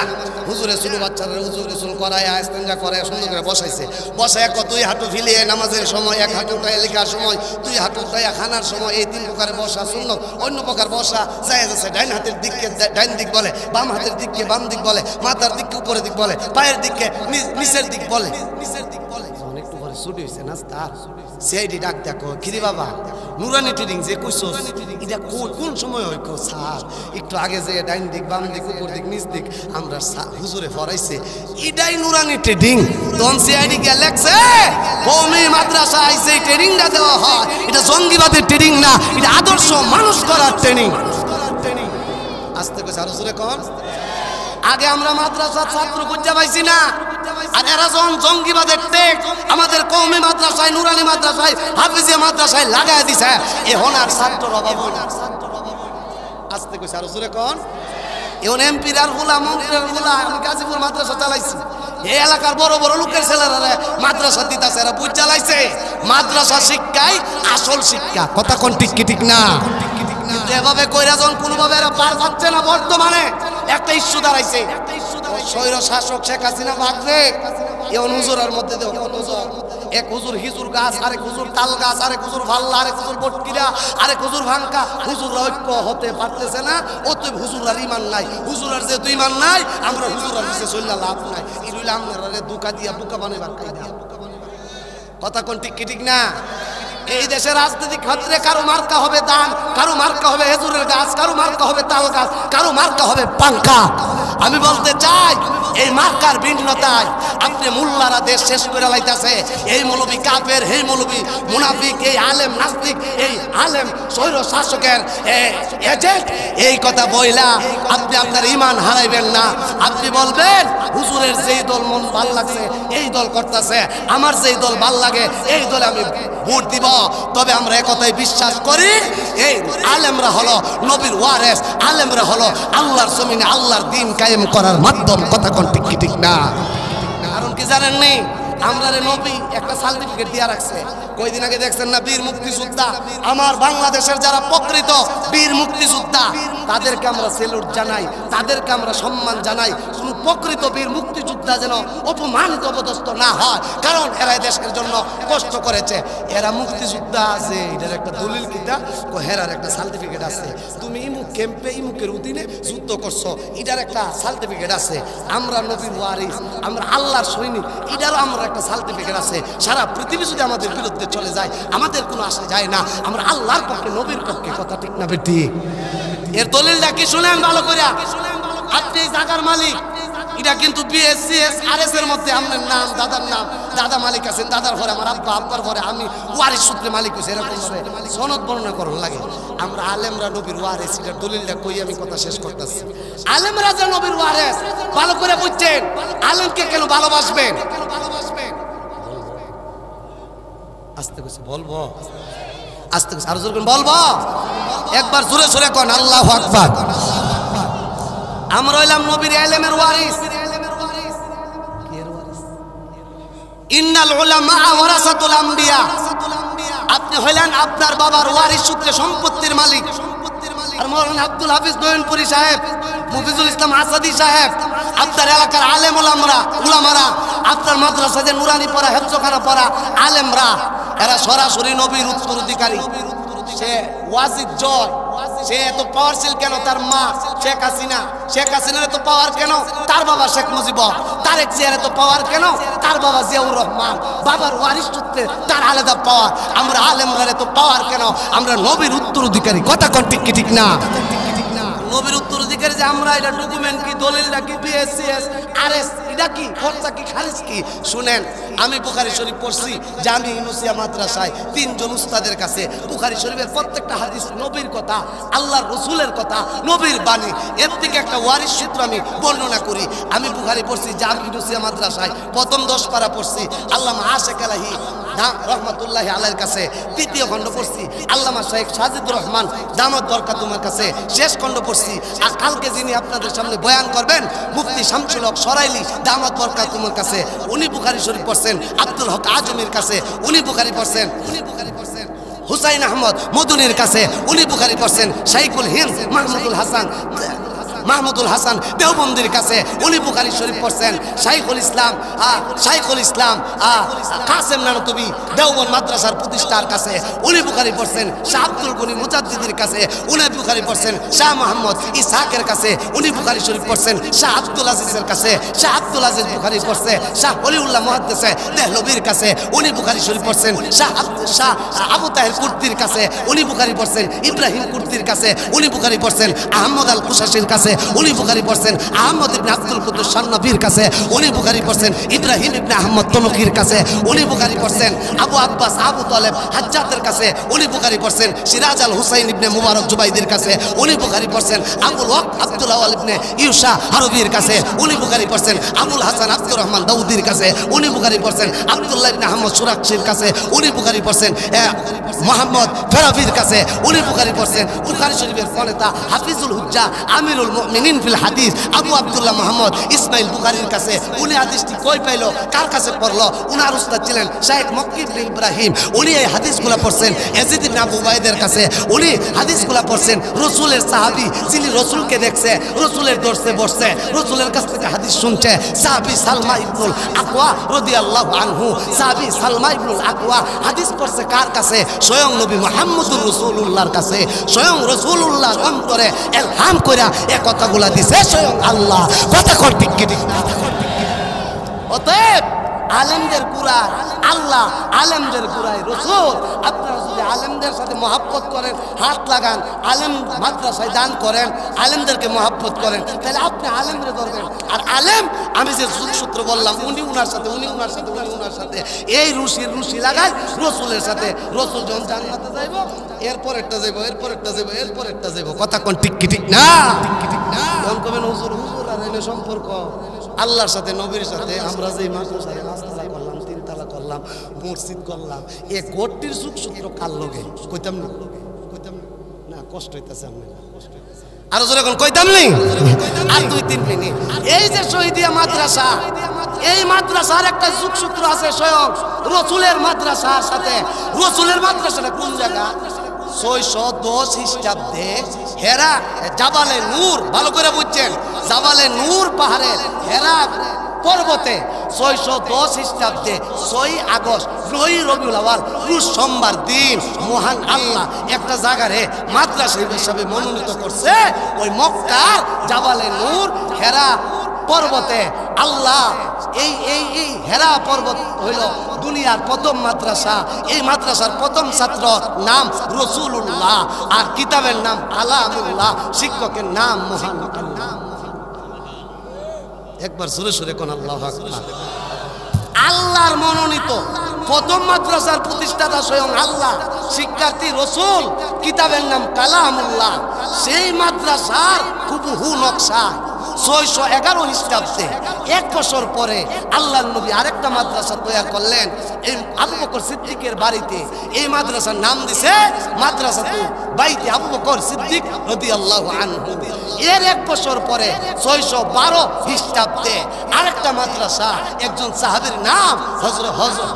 [SPEAKER 1] হুজুরে চুলো বাচ্চারা হুজুরে চুল করায় আস্তেঞ্জা করে সুন্দর করে বসাইছে, বসায় এক দুই হাঁটু ফিলিয়ে নামাজের সময়, এক হাঁটু উঠায় লেখার সময়, দুই হাঁটু উঠায় খানার সময়, এই 3 প্রকারে বসা সুন্নত। অন্য প্রকার বসা যায় আছে, ডাইন হাতের দিককে ডাইন দিক বলে, বাম হাতের দিককে বাম দিক বলে, মাথার দিককে উপরের দিক বলে, পায়ের দিককে নিচের দিক বলে, নিচের দিক বলে। একটু পরে ছুটি হয়েছে নাস্তা, সিআইডি ডাক দেখো, কিরে বাবা নুরানি ট্রেনিং যে কইছস এটা কোন সময় হয়? স্যার একটু আগে যে ডাইন দিক বাম দিক উপর দিক নিচ দিক আমরা হুজুরে ফরাইছে, এটাই নুরানি ট্রেনিং। তখন সিআইডি কে লেখছে, কওমি মাদ্রাসা আইছে ট্রেনিংটা দেওয়া হয়, এটা জঙ্গিবাদের ট্রেনিং না, এটা আদর্শ মানুষ করার ট্রেনিং। আস্তে কইছে আরো জোরে কোন। আগে আমরা মাদ্রাসার ছাত্র খুঁজে পাইছি না, আর এরা যখন জঙ্গিবাদের টেক আমাদের কওমি মাদ্রাসায়, নুরানি মাদ্রাসায়, হাফিজিয়া মাদ্রাসায় লাগাই দিছে, এখন আর ছাত্রর অভাব হয় না। আস্তে কইছে আরো জোরে কোন। এখন এমপির আর গুলা, মন্ত্রীর গুলা, আমি গাজীপুর মাদ্রাসা চালাইছি, এই এলাকার বড় বড় লোকের ছেলেরা মাদ্রাসা দিতেছে, এরা বুঝ চালাইছে মাদ্রাসা শিক্ষাই আসল শিক্ষা। কথা কোন ঠিক কি ঠিক না? কিন্তু এভাবে কইরা যখন কোনোভাবে এরা পার পাচ্ছে না, বর্তমানে একটা ইস্যু দাঁড়াইছে, স্বৈর শাসক শেখ হাসিনা ভাগছে। এখন হুজুরের মধ্যে এক হুজুর হিজুর গাছ, আরেক হুজুর তাল গাছ, আরেক হুজুর ভাল্লা, আরেক হুজুর বটকিরা, আরেক হুজুর ভাঙ্কা। হুজুররা ঐক্য হতে পারতেছে না, অতএব হুজুরার ইমান নাই। হুজুরার যেহেতু ইমান নাই, আমরা হুজুরার কাছে চললে লাভ নাই। এগুলো আপনারা দুকা দিয়া বুকা বানাইবার কায়দা। কথা কোন ঠিক কি ঠিক না? এই দেশের রাজনৈতিক ক্ষেত্রে কারো মার্কা হবে দান, কারো মার্কা হবে হেজুরের গাছ, কারো মার্কা হবে তাল গাছ, কারো মার্কা হবে পাঙ্কা। আমি বলতে চাই এই মার্কার ভিন্নতায় আপনি মোল্লারা দেশ শেষ করে লাইতাছে। এই মৌলবি কাফের, এই মৌলবি মুনাফিক, এই আলেম নাস্তিক, এই আলেম স্বৈর শাসকের এজেন্ট, এই কথা বইলা আপনি আপনার ঈমান হারাইবেন না। আপনি বলবেন হুজুরের যেই দল মন ভাল লাগছে এই দল করতেছে, আমার যেই দল ভাল লাগে এই দলে আমি ভোট দিব। তবে আমরা একথাই বিশ্বাস করি, এই আলেমরা হলো নবীর ওয়ারেস, আলেমরা হলো আল্লাহর জমিনে আল্লাহর দ্বীন কায়েম করার মাধ্যম। কথা কোন ঠিক কি ঠিক না? কারণ কি জানেন নি, আমরা নবী একটা সার্টিফিকেট দিয়ে রাখছে। কয়দিন আগে দেখছেন না, বীর মুক্তিযোদ্ধা, আমার বাংলাদেশের যারা প্রকৃত বীর মুক্তিযোদ্ধা তাদেরকে আমরা সেলুট জানাই, তাদেরকে আমরা সম্মান জানাই। কোনো প্রকৃত বীর মুক্তিযোদ্ধা যেন অপমানিত অপদস্থ না হয়, কারণ এরা দেশের জন্য কষ্ট করেছে। এরা মুক্তিযোদ্ধা আছে, এটার একটা দলিল কিতা হেরার একটা সার্টিফিকেট আছে। তুমি ইমুক ক্যাম্পে ইমুকের অধীনে যুদ্ধ করছো, এটার একটা সার্টিফিকেট আছে। আমরা নবীর ওয়ারিস, আমরা আল্লাহর সৈনিক, এটারও আমরা একটা সার্টিফিকেট আছে। সারা পৃথিবী যদি আমাদের বিরুদ্ধে চলে যায় আমাদের কোনো আসে যায় না, আমরা আল্লাহর পক্ষে, নবীর পক্ষে। কথা ঠিক না বেটি? এর দলিলটা কি শুনেন ভালো করে। আপনি এই জায়গার মালিক, এটা কিন্তু বিএসসিএস আরএস এর মধ্যে আপনার নাম, দাদার নাম, দাদা মালিক আছেন, দাদার পরে আমার আব্বা, আব্বার পরে আমি ওয়ারিস সূত্রে মালিক হয়েছে, এরকম ভাবে সনদ বর্ণনা করুন লাগে। আমরা আলেমরা নবীর ওয়ারিস, এটার দলিলটা কই আমি কথা শেষ করতেছি। আলেমরা যে নবীর ওয়ারিস ভালো করে বুঝছেন, আলেমকে কেন ভালোবাসবেন? আস্তে করে বলবো, আস্তে করে আরো জোরে করে বলবো, একবার জোরে জোরে কোন আল্লাহু আকবার। আমরা হইলাম নবীর ইলমের ওয়ারিস। ইন্নাল উলামা ওয়ারাসাতুল আমবিয়া, আপনি হইলেন আপনার বাবার ওয়ারিস সূত্রে সম্পত্তির মালিক। আর মাওলানা আব্দুল হাফিজ নয়নপুরি সাহেব, মুফিজুল ইসলাম আসাদি সাহেব, আপনার এলাকার আলেম উলামারা, আপনার মাদ্রাসা যে নুরানি পড়া, হেফজখানা পড়া আলেমরা, এরা সরাসরি নবীর উত্তরাধিকারী। সে ওয়াজিদ জয়, সে এত পাওয়ারশীল কেন? তার মা শেখ হাসিনা, শেখ হাসিনার এত পাওয়ার কেন? তার বাবা শেখ মুজিবুর। তারেক জিয়ার এত পাওয়ার কেন? তার বাবা জিয়াউর রহমান। বাবার ওয়ারিস সূত্রে তার আলাদা পাওয়ার। আমরা আলেমরা এত পাওয়ার কেন? আমরা নবীর উত্তরাধিকারী। কথা কোন ঠিক কি ঠিক না? নবীর উত্তরাধিকারী যে আমরা, এটা ডকুমেন্ট কি, দলিলটা কি, বিএসসিএস আরএস এটা কি, খরচা কি, খারিজ কি? শুনেন, আমি বুখারী শরীফ পড়ছি জামি ইউনুসিয়া মাদ্রাসায়, 3 জন উস্তাদের কাছে। বুখারী শরীফের প্রত্যেকটা হাদিস নবীর কথা, আল্লাহর রাসূলের কথা, নবীর বাণী। এর থেকে একটা ওয়ারিস সূত্র আমি বর্ণনা করি। আমি বুখারী পড়ছি জামি ইউনুসিয়া মাদ্রাসায়, প্রথম 10 পারা পড়ছি আল্লামা আশিক আলাহি রহমাতুল্লাহি আলাইহির কাছে। দ্বিতীয় খণ্ড পড়ছি আল্লামা শাইখ সাজিদুর রহমান দামাত বরকাতুহুর কাছে। শেষ খণ্ড পড়ছি আর কালকে যিনি আপনাদের সামনে বয়ান করবেন মুফতি শামসুল হক সরাইলি দামাত বরকাতুহুর কাছে। উনি বুখারী শরীফ পড়ছেন। আব্দুল হক আজমির কাছে উনি বুখারী পড়ছেন। হুসাইন আহমদ মদুনির কাছে উনি বুখারী পড়ছেন। শাইখুল হিন্দ মাহমুদুল হাসান দেওবন্দির কাছে উনি বুখারী শরীফ পড়ছেন। শাইখুল ইসলাম কাসেম নানতুবি দেওবন্দ মাদ্রাসার প্রতিষ্ঠার কাছে উনি বুখারী পড়ছেন। শাহ আব্দুল গনি মুজাদ্দিদের কাছে উনি বুখারী পড়ছেন। শাহ মোহাম্মদ ইসহাকের কাছে উনি বুখারী শরীফ পড়ছেন। শাহ আব্দুল আজিজের কাছে শাহ আব্দুল আজিজ বুখারী পড়ছে। শাহ ওলিউল্লাহ মুহাদ্দিসে দেহলভির কাছে উনি বুখারী শরীফ পড়ছেন। শাহ আবু তাহের কুর্দির কাছে উনি বুখারী পড়ছেন। ইব্রাহিম কুর্দির কাছে উনি বুখারী পড়ছেন। আহমদ আল কুশাশির কাছে উনি বুখারী পড়ছেন। আহমদ ইবনে আব্দুল কুদ্দুস শান্নবীর কাছে উনি বুখারী পড়ছেন। ইব্রাহিম ইবনে আহমদ তনকির কাছে উনি বুখারী পড়ছেন। আবু আব্বাস আবু তালেব হাজ্জাতের কাছে উনি বুখারী পড়ছেন। সিরাজ আল হুসাইন ইবনে মুবারক জুবাইদির কাছে উনি বুখারী পড়ছেন। আবুল ওয়াক আব্দুল আওয়াল ইবনে ইউসা হারবির কাছে উনি বুখারী পড়ছেন। আবুল হাসান আব্দুর রহমান দাউদির কাছে উনি বুখারী পড়ছেন। আব্দুল্লাহ ইবনে আহমদ সুরাকশির কাছে উনি বুখারী পড়ছেন। মোহাম্মদ ফেরাফির কাছে উনি বুখারী পড়ছেন। বুখারী শরীফের প্রণেতা হাফিজুল হুজ্জা আমিরুল মুমিনিন ফিল হাদিস আবু আব্দুল্লাহ মুহাম্মদ ইসমাইল বুখারীর কাছে উনি হাদিসটি কই পাইলো, কার কাছে পড়লো? উনার উস্তাদ ছিলেন শাইখ মক্কি ইবনে ইব্রাহিম। উনি এই হাদিসগুলো পড়ছেন ইয়াজিদ ইবনে আবু উবাইদের কাছে। উনি হাদিসগুলো পড়ছেন। রাসূলের সাহাবী যিনি রাসূলকে দেখছে, রাসূলের দরসে বসছে, রাসূলের কাছ থেকে হাদিস শুনছে, সাহাবী সালমা ইবনুল আকওয়া রাদিয়াল্লাহু আনহু। সাহাবী সালমা ইবনুল আকওয়া হাদিস পড়ছে কার কাছে? স্বয়ং নবী মুহাম্মদুর রাসূলুল্লাহর কাছে। স্বয়ং রাসূলুল্লাহর অন্তরে ইলহাম কইরা এই কথাগুলা দিছে স্বয়ং আল্লাহ। কথা কর ঠিক কি ঠিক। অতএব আলেমদের গুড়ায় আল্লাহ, আলেমদের গুড়ায় রসুল। আপনারা যদি আলেমদের সাথে মহাব্বত করেন, হাত লাগান, আলেম মাদ্রাসায় দান করেন, আলেমদেরকে মহাব্বত করেন, তাহলে আপনি আলেমদের ধরবেন। আর আলেম, আমি যে সূত্র বললাম, উনি উনার সাথে, উনি উনার সাথে, উনি উনার সাথে, এই রুশি লাগায় রসুলের সাথে। রসুল যখন জান্নাতে যাইব, এরপর একটা যাইব, এরপর একটা যাইব, এরপর একটা যাইব। কথা কোন ঠিক কি ঠিক না? কোন কবেন হুজুর, হুজুর আর এনে সম্পর্ক আল্লাহর সাথে, নবীর সাথে। আমরা যে মাদ্রাসায় 5 তালা করলাম, 3 তালা করলাম, মসজিদ করলাম, এ গোটির সূত্র কার লগে কইতাম না, না কষ্ট হইতাছে আমরা, আরো জোরে কোন কইতাম নেই। আর 2-3 মিনিট। এই যে শহীদিয়া মাদ্রাসা, এই মাদ্রাসার একটা সূত্র আছে স্বয়ং রসুলের মাদ্রাসার সাথে। রসুলের মাদ্রাসাটা কোন জায়গা? 610 খ্রিস্টাব্দে হেরা জাবালে নূর, ভালো করে বুঝছেন, জাবালে নূর পাহাড়ের হেরা পর্বতে 610 খ্রিস্টাব্দে 6 আগস্ট 9 রবিউল আউয়াল রুশ সোমবার দিন মহান আল্লাহ একটা জায়গারে মাদ্রাসা হিসেবে মনোনীত করছে। ওই মক্কার জাবালে নূর হেরা পর্বতে আল্লাহ এই হেরা পর্বত হইল দুনিয়ার প্রথম মাদ্রাসা। এই মাদ্রাসার প্রথম ছাত্র নাম রসুলুল্লাহ, আর কিতাবের নাম আলামুল্লাহ, শিক্ষকের নাম মহান আল্লাহ। একবার সুরে সুরে কোন আল্লাহু আকবার। আল্লাহর মনোনীত প্রথম মাদ্রাসার প্রতিষ্ঠাতা স্বয়ং আল্লাহ, শিক্ষার্থী রসুল, কিতাবের নাম কালামুল্লাহ। সেই মাদ্রাসার হুবহু নকশা 611 খ্রিস্টাব্দে 1 বছর পরে আল্লাহর নবী আরেকটা মাদ্রাসা তৈরি করলেন এই আবু বকর সিদ্দিকের বাড়িতে। এই মাদ্রাসার নাম দিছে মাদ্রাসাতুল বাইতে আবু বকর সিদ্দিক রাদিয়াল্লাহু আনহু। এর 1 বছর পরে 612 খ্রিস্টাব্দে আরেকটা মাদ্রাসা, একজন সাহাবীর নাম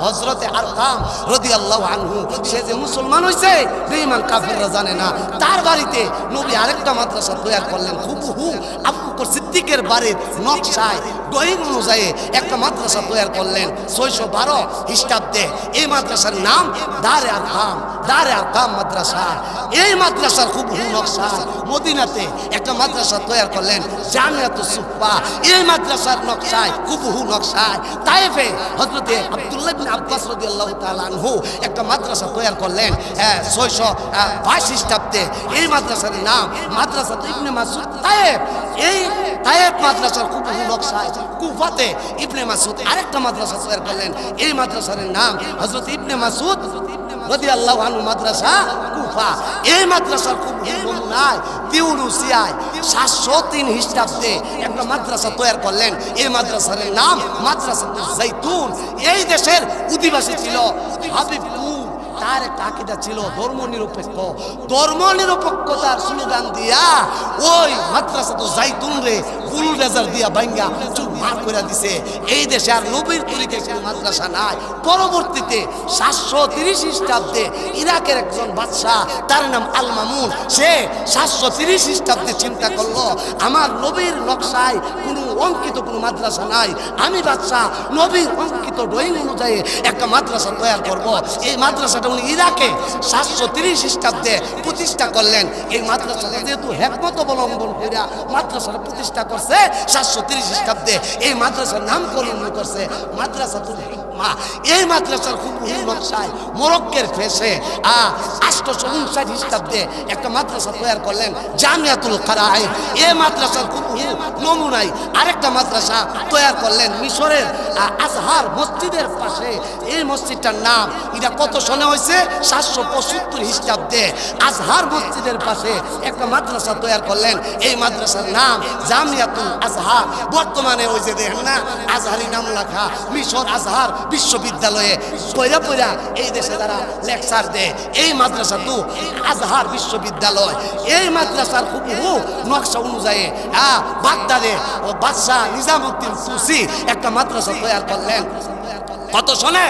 [SPEAKER 1] হযরতে আরকাম রাদিয়াল্লাহু আনহু। সে যে মুসলমান হইছে, বেঈমান কাফেররা জানে না, তার বাড়িতে নবী আরেকটা মাদ্রাসা তৈরি করলেন হুবহু আবু বকর সিদ্দিকের বাড়ির নকশায় ড্রয়িং অনুযায়ী একটা মাদ্রাসা তৈরি করলেন 612 খ্রিস্টাব্দে। এই মাদ্রাসার নাম দারে আরকাম মাদ্রাসা। এই মাদ্রাসার হুবহু নকশা মদিনাতে একটা মাদ্রাসা তৈরি করলেন জামিয়াতুস সুফা। এই মাদ্রাসার নকশায় হুবহু নকশায় তায়েফে হযরতে আব্দুল্লাহ ইবনে আব্বাস রাদিয়াল্লাহু তাআলা আনহু একটা মাদ্রাসা তৈরি করলেন 622 খ্রিস্টাব্দে। এই মাদ্রাসার নাম মাদ্রাসা ইবনে মাসউদ তায়েফ। এই তায়েফ মাদ্রাসার হুবহু নকশায় কুফাতে ইবনে মাসউদ আরেকটা মাদ্রাসা তৈরি করলেন। এই মাদ্রাসার নাম হযরত ইবনে মাসউদ রাদিয়াল্লাহু আনহু মাদ্রাসা কুফা। এই মাদ্রাসার হুবহু নমুনায় তিউনুসিয়ায় 703 খ্রিস্টাব্দে একটা মাদ্রাসা তৈরি করলেন। এই মাদ্রাসার নাম মাদ্রাসাতুল জাইতুন। এই দেশের অধিবাসী ছিল হাবিবপুর। তার একটা আকীদা ছিল ধর্মনিরপেক্ষ। ধর্মনিরপেক্ষতার স্লোগান দিয়া ওই মাদ্রাসাতুল জাইতুন রে বুলডোজার দিয়া ভাঙ্গা চুরমার করে দিছে। এই দেশে আর নবীর তরিকে কোনো মাদ্রাসা নাই। পরবর্তীতে 730 খ্রিস্টাব্দে ইরাকের একজন বাদশাহ, তার নাম আল মামুন, সে 730 খ্রিস্টাব্দে চিন্তা করলো আমার নবীর নকশায় কোনো অঙ্কিত কোনো মাদ্রাসা নাই, আমি বাদশাহ নবীর অঙ্কিত ড্রয়িং অনুযায়ী একটা মাদ্রাসা তৈরি করব। এই মাদ্রাসাটা উনি ইরাকে 730 খ্রিস্টাব্দে প্রতিষ্ঠা করলেন। এই মাদ্রাসাটা যেহেতু হেকমত অবলম্বন করে মাদ্রাসাটা প্রতিষ্ঠা করছে 730 খ্রিস্টাব্দে, এই মাদ্রাসার নামকরণ করছে মাদ্রাসাতুল হিকমা। এই মাদ্রাসার হুবহু নকশায় মরক্কের ফেসে 859 খ্রিস্টাব্দে একটা মাদ্রাসা তৈরি করলেন জামিয়াতুল কারাইন। এই মাদ্রাসার হুবহু নমুনায় আরেকটা মাদ্রাসা তৈরি করলেন মিশরের আজহার মসজিদের পাশে। এই মসজিদটার নাম এটা কত সনে হয়েছে? 775 খ্রিস্টাব্দে আজহার মসজিদের পাশে একটা মাদ্রাসা তৈরি করলেন। এই মাদ্রাসার নাম জামিয়াতুল আজহার। বর্তমানে ওই যে দেখেন না আজহারি নাম লেখা মিশর আজহার বিশ্ববিদ্যালয়ে পয়রা পয়রা এই দেশে তারা লেকচার দেয়। এই মাদ্রাসা তো আজহার বিশ্ববিদ্যালয়। এই মাদ্রাসার হুবহু নকশা অনুযায়ী বাগদাদে বাদশাহ নিজামউদ্দিন তুসি একটা মাদ্রাসা তৈরি করলেন। কত সনে?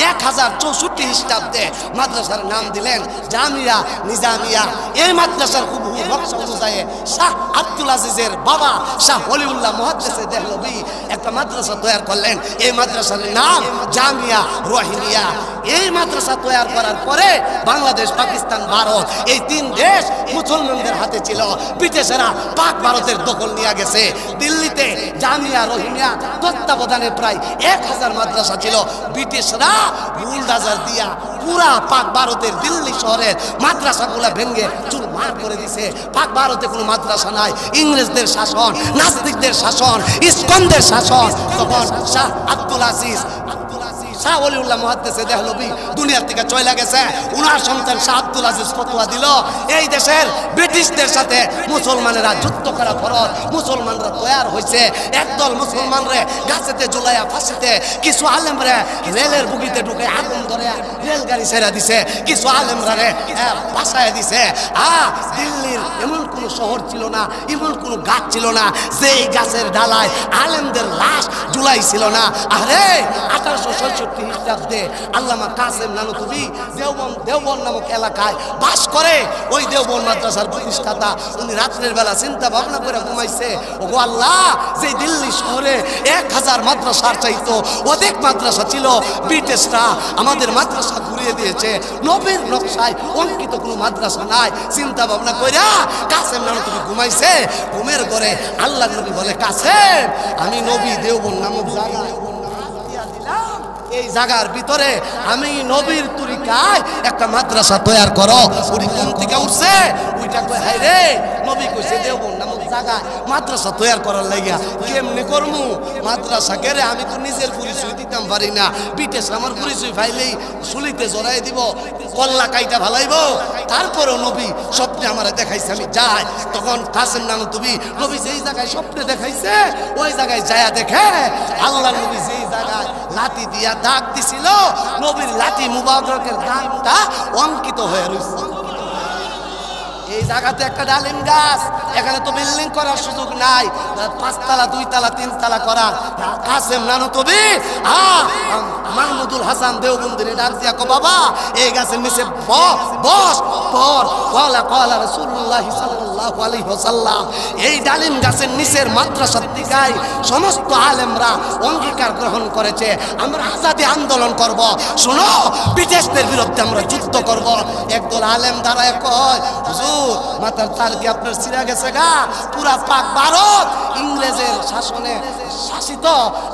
[SPEAKER 1] 1064 খ্রিস্টাব্দে মাদ্রাসার নাম দিলেন জামিয়া নিজামিয়া। এই মাদ্রাসার হুবহু নকশা অনুযায়ী শাহ আব্দুল আজিজের বাবা শাহ ওলিউল্লাহ মুহাদ্দিস দেহলভী একটা মাদ্রাসা তৈরি করলেন। এই মাদ্রাসার নাম জামিয়া রহিমিয়া। এই মাদ্রাসা তৈরি করার পরে বাংলাদেশ, পাকিস্তান, ভারত এই 3 দেশ মুসলমানদের হাতে ছিল। ব্রিটিশরা পাক ভারতের দখল নিয়ে গেছে। দিল্লিতে জামিয়া রহিমিয়া তত্ত্বাবধানে প্রায় 1000 মাদ্রাসা ছিল। ব্রিটিশরা বুলডোজার দিয়া পুরা পাক ভারতের দিল্লি শহরের মাদ্রাসাগুলা ভেঙে চুরমার করে দিছে। পাক ভারতে কোনো মাদ্রাসা নাই। ইংরেজদের শাসন, নাস্তিকদের শাসন, ইস্কনদের শাসন। তখন শাহ আব্দুল আজিজ শাহ ওলিউল্লাহ মুহাদ্দিস দেহলভী দুনিয়ার থেকে চলে গেছে। উনার সন্তান শাহ আব্দুল আজিজ ফতোয়া দিল এই দেশের ব্রিটিশদের সাথে মুসলমানেরা যুদ্ধ করা ফরজ। মুসলমানরা তৈরি হয়েছে। একদল মুসলমানরে গাছেতে ঝুলাইয়া ফাঁসিতে, কিছু আলেমরে রেলের বুগিতে ঢুকে আগুন ধরে রেলগাড়ি ছেড়ে দিছে, কিছু আলেমরা বাসায় দিছে। দিল্লির এমন কোনো শহর ছিল না, এমন কোনো গাছ ছিল না যেই গাছের ডালায় আলেমদের লাশ ঝুলাই ছিল না। আরে 1866 খ্রিস্টাব্দে আল্লামা কাসেম নানুতুবি দেওবন্দ নামক এলাকায় বাস করে। ওই দেওবন্দ মাদ্রাসার প্রতিষ্ঠাতা উনি রাত্রের বেলা চিন্তা ভাবনা করে ঘুমাইছে, ওগো আল্লাহ, যে দিল্লি শহরে 1000 মাদ্রাসার চাইতো অধিক মাদ্রাসা ছিল, ব্রিটিশরা আমাদের মাদ্রাসা ঘুরিয়ে দিয়েছে। নবীর নকশায় অঙ্কিত কোনো মাদ্রাসা নাই। চিন্তা ভাবনা কইরা কাসেম নানুতুবি ঘুমাইছে। ঘুমের ঘরে আল্লাহর নবী বলে, কাসেম, আমি নবী দেওবন্দ নামক জায়গায় এই জায়গার ভিতরে আমি নবীর তরিকায় একটা মাদ্রাসা তৈরি করো। উনি কোন থেকে উঠছে, ওইটা কই হাই রে নবী কইছে দেওবন্দ নামক জায়গায় মাদ্রাসা তৈরি করার লাগিয়া। কেমনে করমু মাদ্রাসা কেরে? আমি তো নিজের পরিচয় দিতাম পারি না। ব্রিটিশ আমার পরিচয় পাইলেই শুলিতে জড়াই দিব, কল্লা কাইটা ভালাইব। তারপরও নবী স্বপ্নে আমার দেখাইছে, আমি যাই। তখন কাসেম নানুতুবি নবী যেই জায়গায় স্বপ্নে দেখাইছে ওই জায়গায় যায়া দেখে আল্লাহ নবী যেই জায়গায় লাঠি দিয়া দাগ দিছিল, নবীর লাঠি মুবারকের দাগটা অঙ্কিত হয়ে রয়েছে। এই জায়গাতে একটা ডালিম গাছ, এখানে তো বিল্ডিং করার সুযোগ নাই, 5 তলা 2 তলা 3 তলা করা। কাসেম নানুতুবি মাহমুদুল হাসান দেওবন্দিরে ডাক দিয়া কো, বাবা এই গাছের নিচে বস পর কলা রাসূলুল্লাহ সাল্লাল্লাহু আলাইহি ওয়াসাল্লাম। এই ডালিম গাছের নিচের মাদ্রাসা দিকায় সমস্ত আলেমরা অঙ্গীকার গ্রহণ করেছে, আমরা আজাদি আন্দোলন করব। শোনো, ব্রিটিশদের বিরুদ্ধে আমরা যুদ্ধ করব। একদল আলেম দাঁড়ায় কয়, হুজুর মাথার তার কি আপনার ছিঁড়া গেছে গা? পুরা পাক ভারত ইংরেজের শাসনে শাসিত,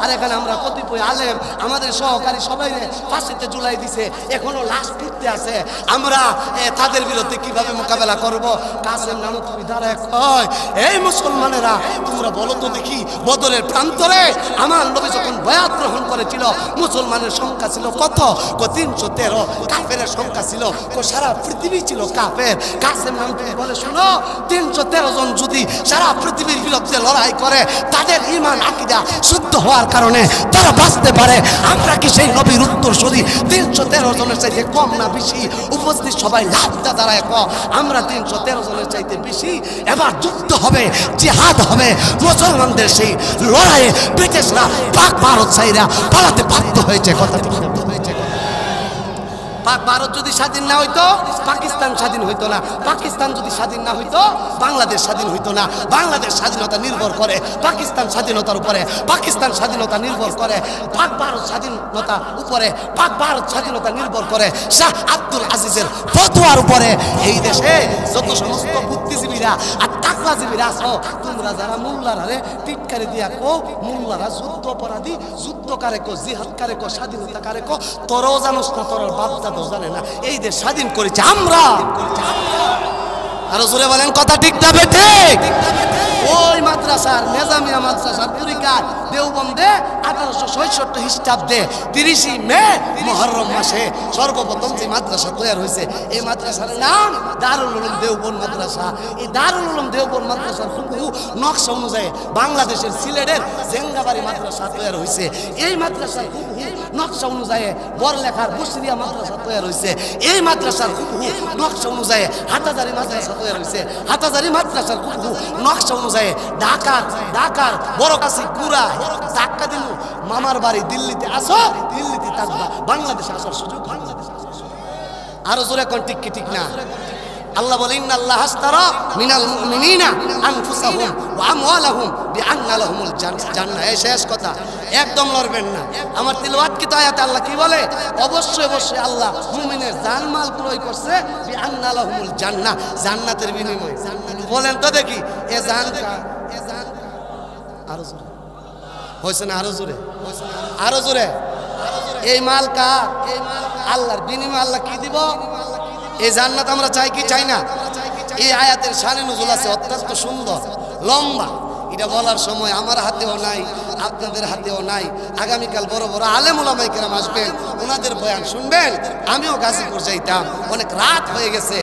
[SPEAKER 1] আর এখানে আমরা কতিপয় আলেম আমাদের সহকারী সবাই ফাঁসিতে ঝুলাই দিছে, এখনো লাশ পুড়তে আছে। আমরা তাদের বিরুদ্ধে কিভাবে মোকাবেলা করব? কাসেম নানুতুবি দাঁড়ায় কয়, এই মুসলমানেরা, তোমরা বলো তো দেখি, বদরের প্রান্তরে আমার নবী যখন বয়াত গ্রহণ করেছিল মুসলমানের সংখ্যা ছিল কত? 313। কাফেরের সংখ্যা ছিল সারা পৃথিবী ছিল কাফের। কাসেম নানুতুবি বলে, শোনো, 313 জন যদি সারা পৃথিবীর বিরুদ্ধে লড়াই করে, তাদের ঈমান আকীদা শুদ্ধ হওয়ার কারণে তারা বাঁচতে পারে। আমরা কি সেই নবীর উত্তরসূরি? 313 জনের চাইতে কম না বেশি? উপস্থিত সবাই লাফটা দাঁড়ায় কো, আমরা 313 জনের চাইতে বেশি। এবার যুদ্ধ হবে, জিহাদ হবে। মুসলমানদের সেই লড়াইয়ে ব্রিটিশরা পাক ভারত ছাইরা পালাতে বাধ্য হয়েছে। কথাটি হয়েছে। পাক ভারত যদি স্বাধীন না হইতো পাকিস্তান স্বাধীন হইতো না, পাকিস্তান যদি স্বাধীন না হইতো বাংলাদেশ স্বাধীন হইতো না। বাংলাদেশ স্বাধীনতা নির্ভর করে পাকিস্তান স্বাধীনতার উপরে, পাকিস্তান স্বাধীনতা নির্ভর করে পাক ভারত স্বাধীনতার উপরে, পাক ভারত স্বাধীনতা নির্ভর করে শাহ আব্দুল আজিজের ফতোয়ার উপরে। এই দেশে যত সমস্ত বুদ্ধিজীবীরা আর টাকলাজীবীরা আছো, তোমরা যারা মোল্লারা রে টিটকারি দিয়া কো মোল্লারা যুদ্ধ অপরাধী, যুদ্ধ কারে কো, জিহাদ কারে কো, স্বাধীনতা কারে কো, তোরও জানোস না, তোর বাপ জানে না। এই দেশ স্বাধীন করেছে আমরা। আরো জোরে বলেন, কথা ঠিক না বেঠিক? ওই মাদ্রাসার নিজামিয়া মাদ্রাসার তরিকায় দেওবন্দে 1866 খ্রিস্টাব্দে 30 মে মুহররম মাসে সর্বপ্রথম যে মাদ্রাসা তৈরি হয়েছে, এই মাদ্রাসার নাম দারুল উলুম দেওবন্দ মাদ্রাসা। এই দারুল উলুম দেওবন্দ মাদ্রাসার হুবহু নকশা অনুযায়ী বাংলাদেশের সিলেটের জেঙ্গাবাড়ি মাদ্রাসা তৈরি হয়েছে। এই মাদ্রাসার হুবহু নকশা অনুযায়ী বড়লেখার বুশরিয়া মাদ্রাসা তৈরি হয়েছে। এই মাদ্রাসার হুবহু নকশা অনুযায়ী হাটাজারি মাদ্রাসা হয়ে রয়েছে হাটাজারি মাদ্রাসার নকশা অনুযায়ী ঢাকার বড় কাছে গুড়া ধাক্কা দিল মামার বাড়ি দিল্লিতে আসো দিল্লিতে থাকবা বাংলাদেশে আসার সুযোগ আরো জোরে কোন ঠিক কি ঠিক না আল্লাহ বলে ইন্নাল্লাহ আশতারা মিনাল মুমিনিনা আনফুসাহুম ওয়া আমওয়ালাহুম বিআন্না লাহুমুল জান্নাহ এই শেষ কথা একদম লড়বেন না আমার তিলাওয়াত কি আয়াতে আল্লাহ কি বলে অবশ্যই অবশ্যই আল্লাহ মুমিনের জানমাল ক্রয় করছে বিআন্না লাহুমুল জান্নাহ জান্নাতের বিনিময়ে বলেন তো দেখি এ জান আরো জোরে হইছে না আরো জোরে এই মাল কার আল্লাহর বিনিময়ে আল্লাহ কি দিব এই জান্নাত আমরা চাই কি চাই না এই আয়াতের শানে নুজুল আছে অত্যন্ত সুন্দর লম্বা এটা বলার সময় আমার হাতেও নাই আপনাদের হাতেও নাই আগামীকাল বড় বড় আলেম ওলামায়ে কেরাম আসবেন ওনাদের বয়ান শুনবেন আমিও গাজীপুর যাইতাম অনেক রাত হয়ে গেছে